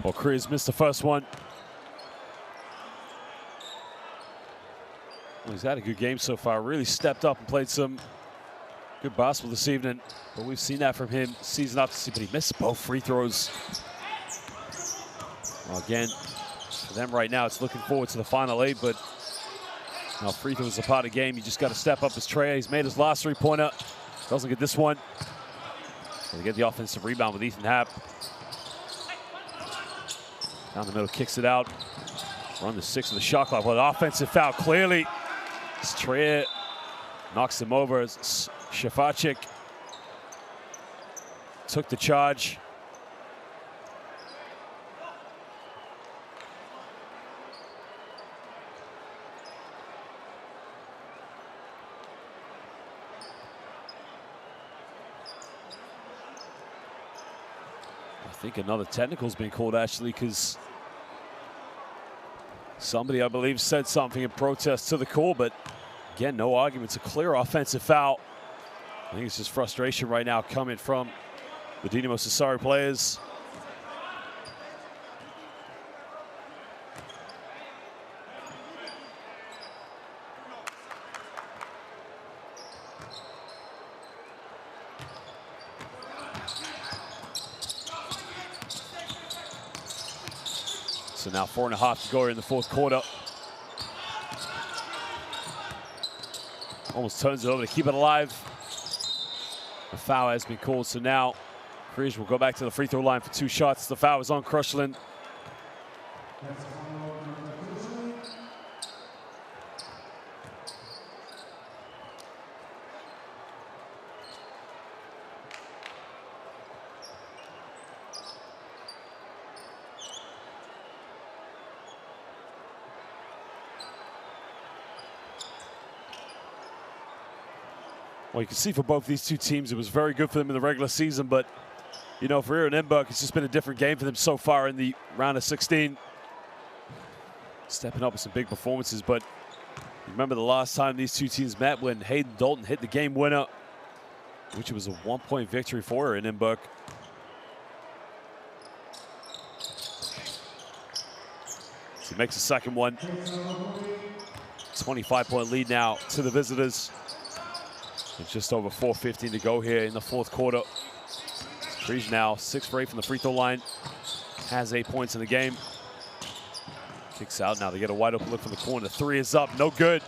Well, Cruz missed the first one. Well, he's had a good game so far. Really stepped up and played some good basketball this evening. But we've seen that from him season after season. But he missed both free throws. Well, again, for them right now, it's looking forward to the final 8. But now free throws are part of the game. You just got to step up his Trey. He's made his last three-pointer. Doesn't get this one. They get the offensive rebound with Ethan Happ. Down the middle, kicks it out. Run the 6 of the shot clock. Well, an offensive foul, clearly. Strayer knocks him over as Shafacik took the charge. I think another technical's been called, actually, because somebody, I believe, said something in protest to the call, but again, no argument. It's a clear offensive foul. I think it's just frustration right now coming from the Dinamo Sassari players. So now 4.5 to go here in the fourth quarter. Almost turns it over to keep it alive. A foul has been called, so now Kriege will go back to the free throw line for 2 shots. The foul is on Crushland. Well, you can see for both these two teams, it was very good for them in the regular season, but, you know, for Nymburk, it's just been a different game for them so far in the round of 16. Stepping up with some big performances, but remember the last time these two teams met when Hayden Dalton hit the game winner, which was a 1-point victory for Nymburk. So he makes the second one. 25-point lead now to the visitors. It's just over 4:15 to go here in the fourth quarter. Kriege now 6 for 8 from the free throw line. Has 8 points in the game. Kicks out now. They get a wide open look from the corner. 3 is up. No good.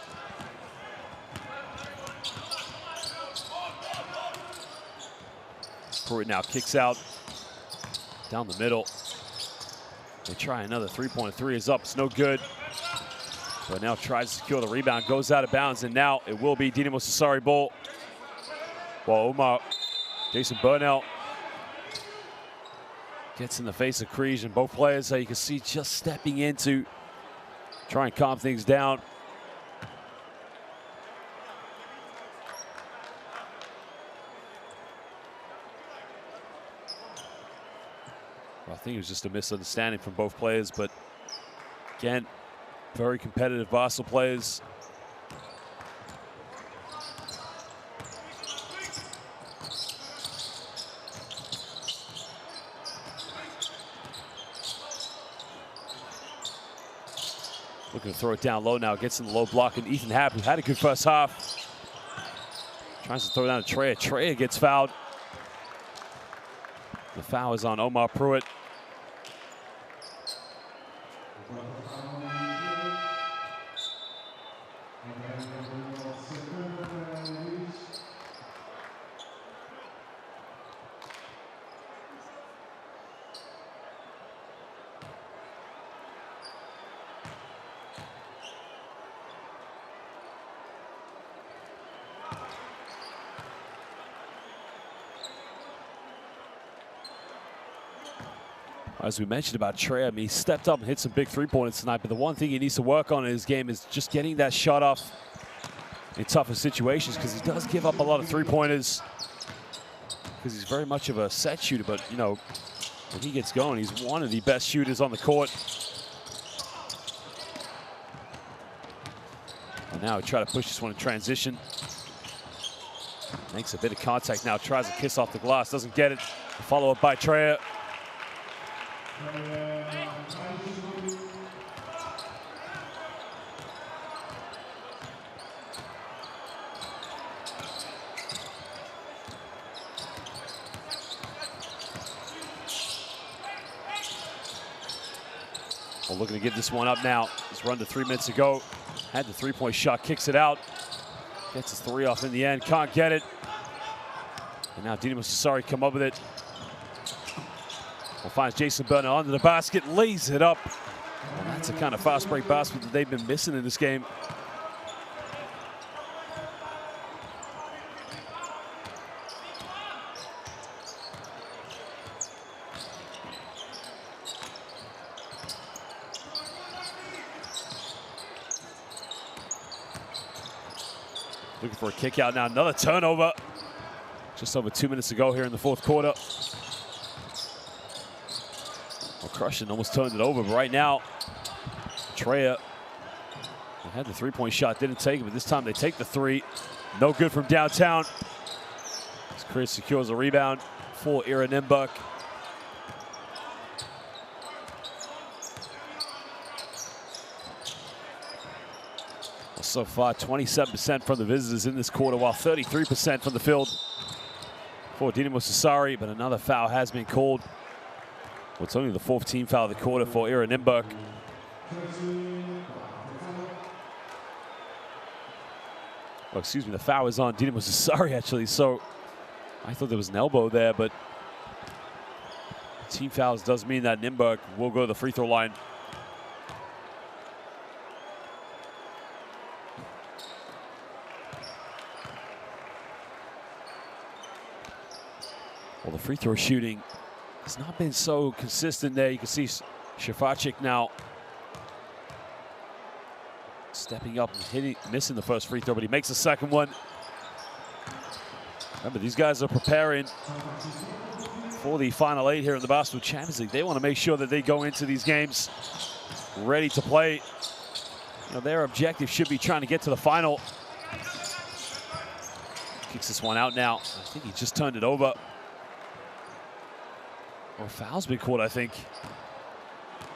Pruitt now kicks out. Down the middle. They try another 3-pointer. 3 is up. It's no good. But now tries to secure the rebound. Goes out of bounds. And now it will be Dinamo Sassari ball. Well, Jason Burnell Gets in the face of Kriege, and both players, you can see, just stepping in to try and calm things down. Well, I think it was just a misunderstanding from both players, but again, very competitive basketball players. Looking to throw it down low now, gets in the low block, and Ethan Happ, who had a good first half, tries to throw it down to Treya. Treya gets fouled. The foul is on Omar Pruitt. As we mentioned about Trey, I mean, he stepped up and hit some big three-pointers tonight, but the one thing he needs to work on in his game is just getting that shot off in tougher situations, because he does give up a lot of three-pointers, because he's very much of a set shooter, but, you know, when he gets going, he's one of the best shooters on the court. And now he tries to push this one in transition. Makes a bit of contact now, tries to kiss off the glass, doesn't get it. Follow-up by Treya. Well, looking to give this one up now. He's run to 3 minutes to go. Had the three-point shot, kicks it out. Gets his three off in the end, can't get it. And now Dinamo Sassari come up with it. Well, finds Jason Burner under the basket, lays it up. Well, that's the kind of fast break basket that they've been missing in this game. Looking for a kick out now, another turnover. Just over 2 minutes to go here in the fourth quarter. Well, Crushin almost turned it over, but right now, Treya had the three-point shot, didn't take it, but this time they take the three. No good from downtown. As Chris secures a rebound for Ira Nymburk. Well, so far, 27% from the visitors in this quarter, while 33% from the field for Dinamo Sassari, but another foul has been called. Well, it's only the fourth team foul of the quarter for Ira Nymburk. Oh, excuse me, the foul is on Dinamo Sassari, actually. So I thought there was an elbow there, but team fouls does mean that Nymburk will go to the free throw line. Well, the free throw shooting has not been so consistent there. You can see Shafacik now stepping up and hitting, missing the first free throw, but he makes the second one. Remember, these guys are preparing for the Final Eight here in the Basketball Champions League. They want to make sure that they go into these games ready to play. You know, their objective should be trying to get to the final. Kicks this one out now. I think he just turned it over. Or a foul's been called, I think.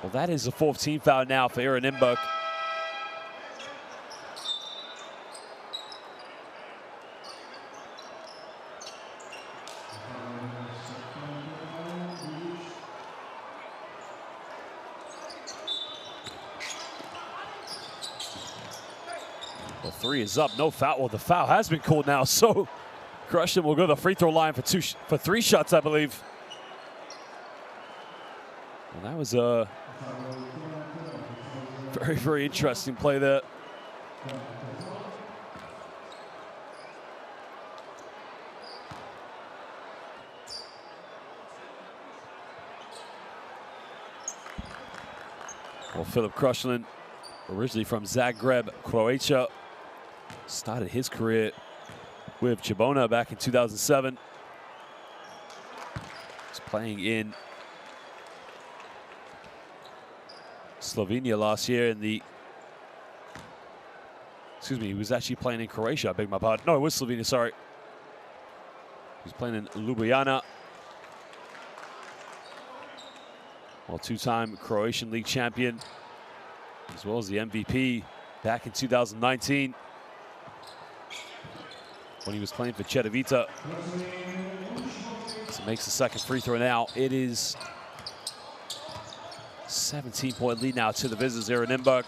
Well, that is the fourth team foul now for Ira Nymburk. Well, three is up, no foul. Well, the foul has been called now, so Gresham will go to the free throw line for three shots, I believe. Well, that was a very, very interesting play there. Well, Filip Krušlin, originally from Zagreb, Croatia, started his career with Cibona back in 2007. He's playing in Slovenia last year in the, excuse me, he was actually playing in Croatia, I beg my pardon. No, it was Slovenia, sorry. He was playing in Ljubljana. Well, two-time Croatian League champion, as well as the MVP back in 2019 when he was playing for Cedevita. So makes the second free throw now. It is 17-point lead now to the visitors here in Nymburk.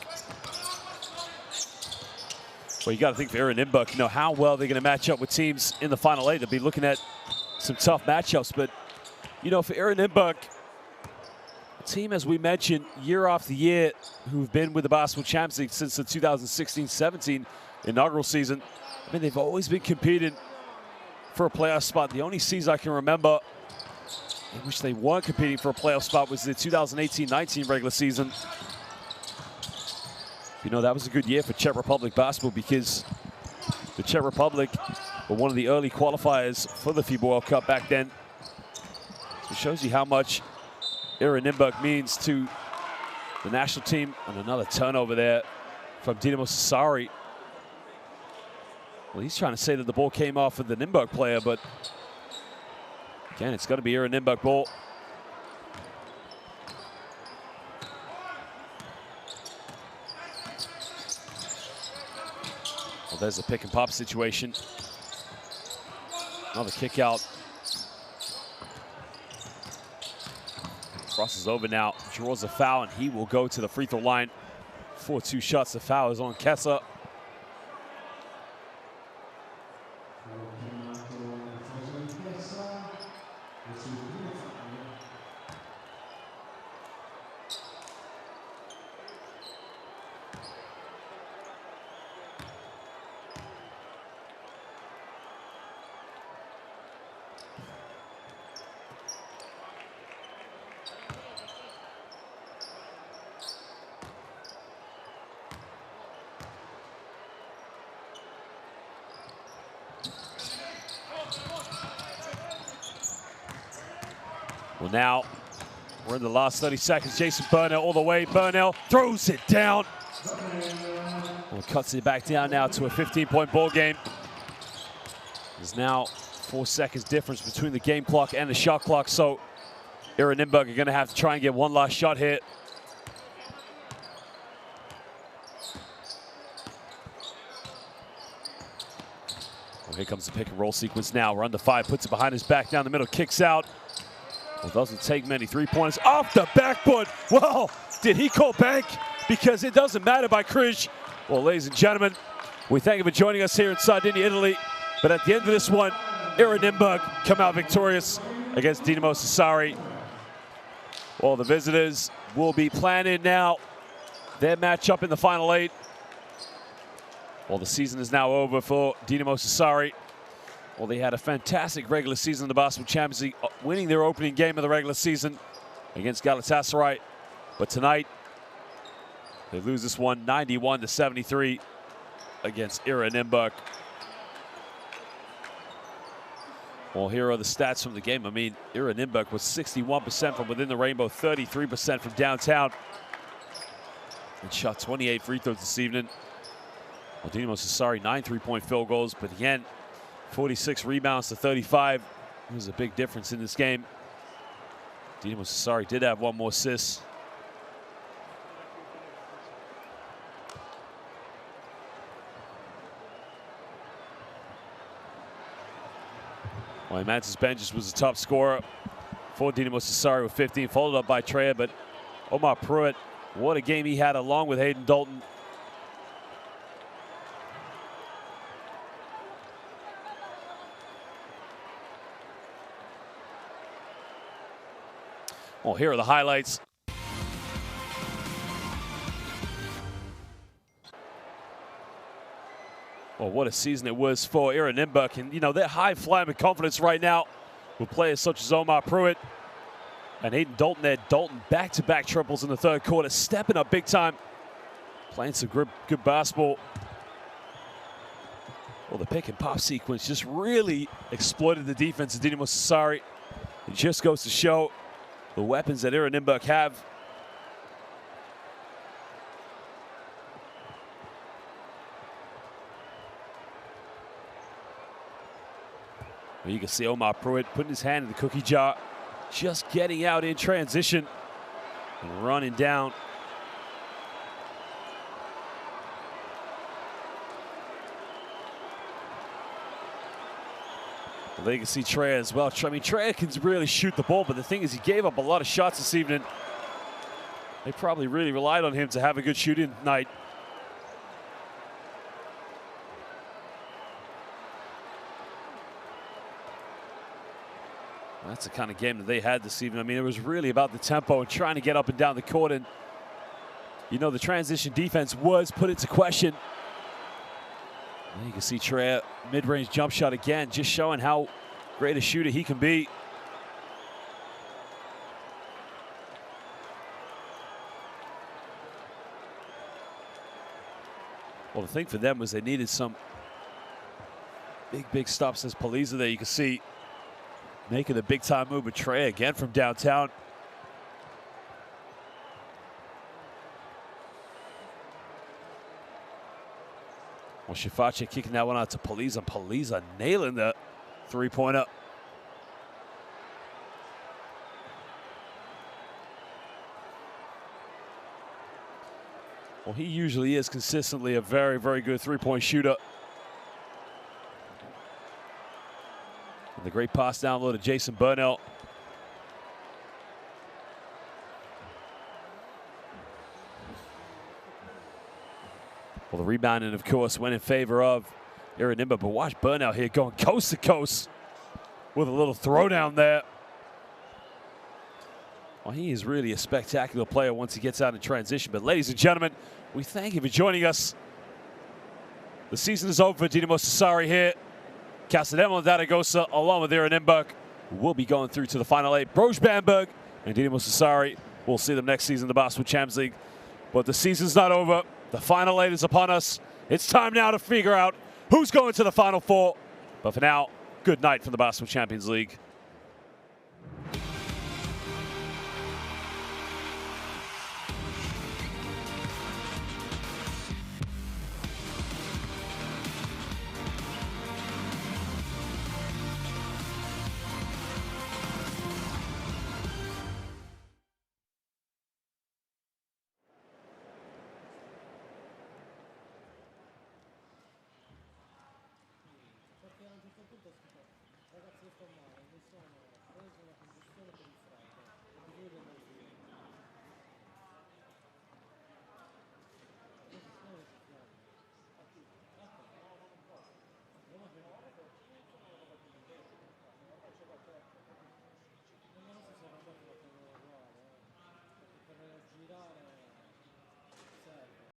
Well, you got to think for Nymburk, you know, how well they're going to match up with teams in the Final Eight. They'll be looking at some tough matchups, but, you know, for Nymburk, a team, as we mentioned, year after year, who've been with the Basketball Champions League since the 2016-17 inaugural season. I mean, they've always been competing for a playoff spot. The only season I can remember in which they weren't competing for a playoff spot was the 2018-19 regular season. You know, that was a good year for Czech Republic basketball because the Czech Republic were one of the early qualifiers for the FIBA World Cup back then. It shows you how much Nymburk means to the national team. And another turnover there from Dinamo Sassari. Well, he's trying to say that the ball came off of the Nymburk player, but again, it's going to be Nymburk ball. Well, there's a pick and pop situation. Another kick out. Crosses over now, draws a foul, and he will go to the free throw line for 2 shots. The foul is on Kessa. Well, now we're in the last 30 seconds. Jason Burnell all the way. Burnell throws it down. Well, cuts it back down now to a 15-point ball game. There's now 4 seconds difference between the game clock and the shot clock. So Nymburk are going to have to try and get one last shot here. Well, here comes the pick and roll sequence now. We're under 5, puts it behind his back, down the middle, kicks out. Well, doesn't take many three-pointers. Off the backboard. Well, did he call bank? Because it doesn't matter by Križ. Well, ladies and gentlemen, we thank you for joining us here in Sardinia, Italy. But at the end of this one, Nymburk come out victorious against Dinamo Sassari. Well, the visitors will be planning now their matchup in the Final 8. Well, the season is now over for Dinamo Sassari. Well, they had a fantastic regular season in the Basketball Champions League, winning their opening game of the regular season against Galatasaray. But tonight, they lose this one 91-73 against Nymburk. Well, here are the stats from the game. I mean, Nymburk was 61% from within the rainbow, 33% from downtown, and shot 28 free throws this evening. Well, Dinamo Sassari, 9 3-point field goals, but again, 46 rebounds to 35. It was a big difference in this game. Dinamo Sassari did have 1 more assist. Well, Mantis Benjes was the top scorer for Dinamo Sassari with 15, followed up by Treya, but Omar Pruitt, what a game he had along with Hayden Dalton. Well, here are the highlights. Well, what a season it was for Nymburk. And, you know, they're high flying with confidence right now with players such as Omar Pruitt. And Aiden Dalton there. Dalton back-to-back triples in the third quarter, stepping up big time. Playing some good basketball. Well, the pick and pop sequence just really exploited the defense of Dinamo Sassari. It just goes to show the weapons that Nymburk have. Well, you can see Omar Pruitt putting his hand in the cookie jar, just getting out in transition and running down. Well, you can see Trey as well. I mean, Trey can really shoot the ball, but the thing is he gave up a lot of shots this evening. They probably really relied on him to have a good shooting night. That's the kind of game that they had this evening. I mean, it was really about the tempo and trying to get up and down the court. And, you know, the transition defense was put into question. And you can see Trey, mid-range jump shot again, just showing how great a shooter he can be. Well, the thing for them was they needed some big stops as Paliza there. You can see making the big-time move with Trey again from downtown. Well, Shifache kicking that one out to Paliza. Paliza nailing the three-pointer. Well, he usually is consistently a very good three-point shooter. And the great pass down low to Jason Burnell. Well, the rebounding, of course, went in favor of Nymburk, but watch Burnell here going coast to coast with a little throwdown there. Well, he is really a spectacular player once he gets out in transition. But ladies and gentlemen, we thank you for joining us. The season is over for Dinamo Sassari here. Casademo and Zaragoza, along with Nymburk, will be going through to the Final 8. Broj Bamberg and Dinamo Sassari, we'll see them next season in the Basketball Champions League. But the season's not over. The Final 8 is upon us. It's time now to figure out who's going to the Final 4. But for now, good night from the Basketball Champions League. Ragazzi, sto male, mi sono preso una condizione per il freddo,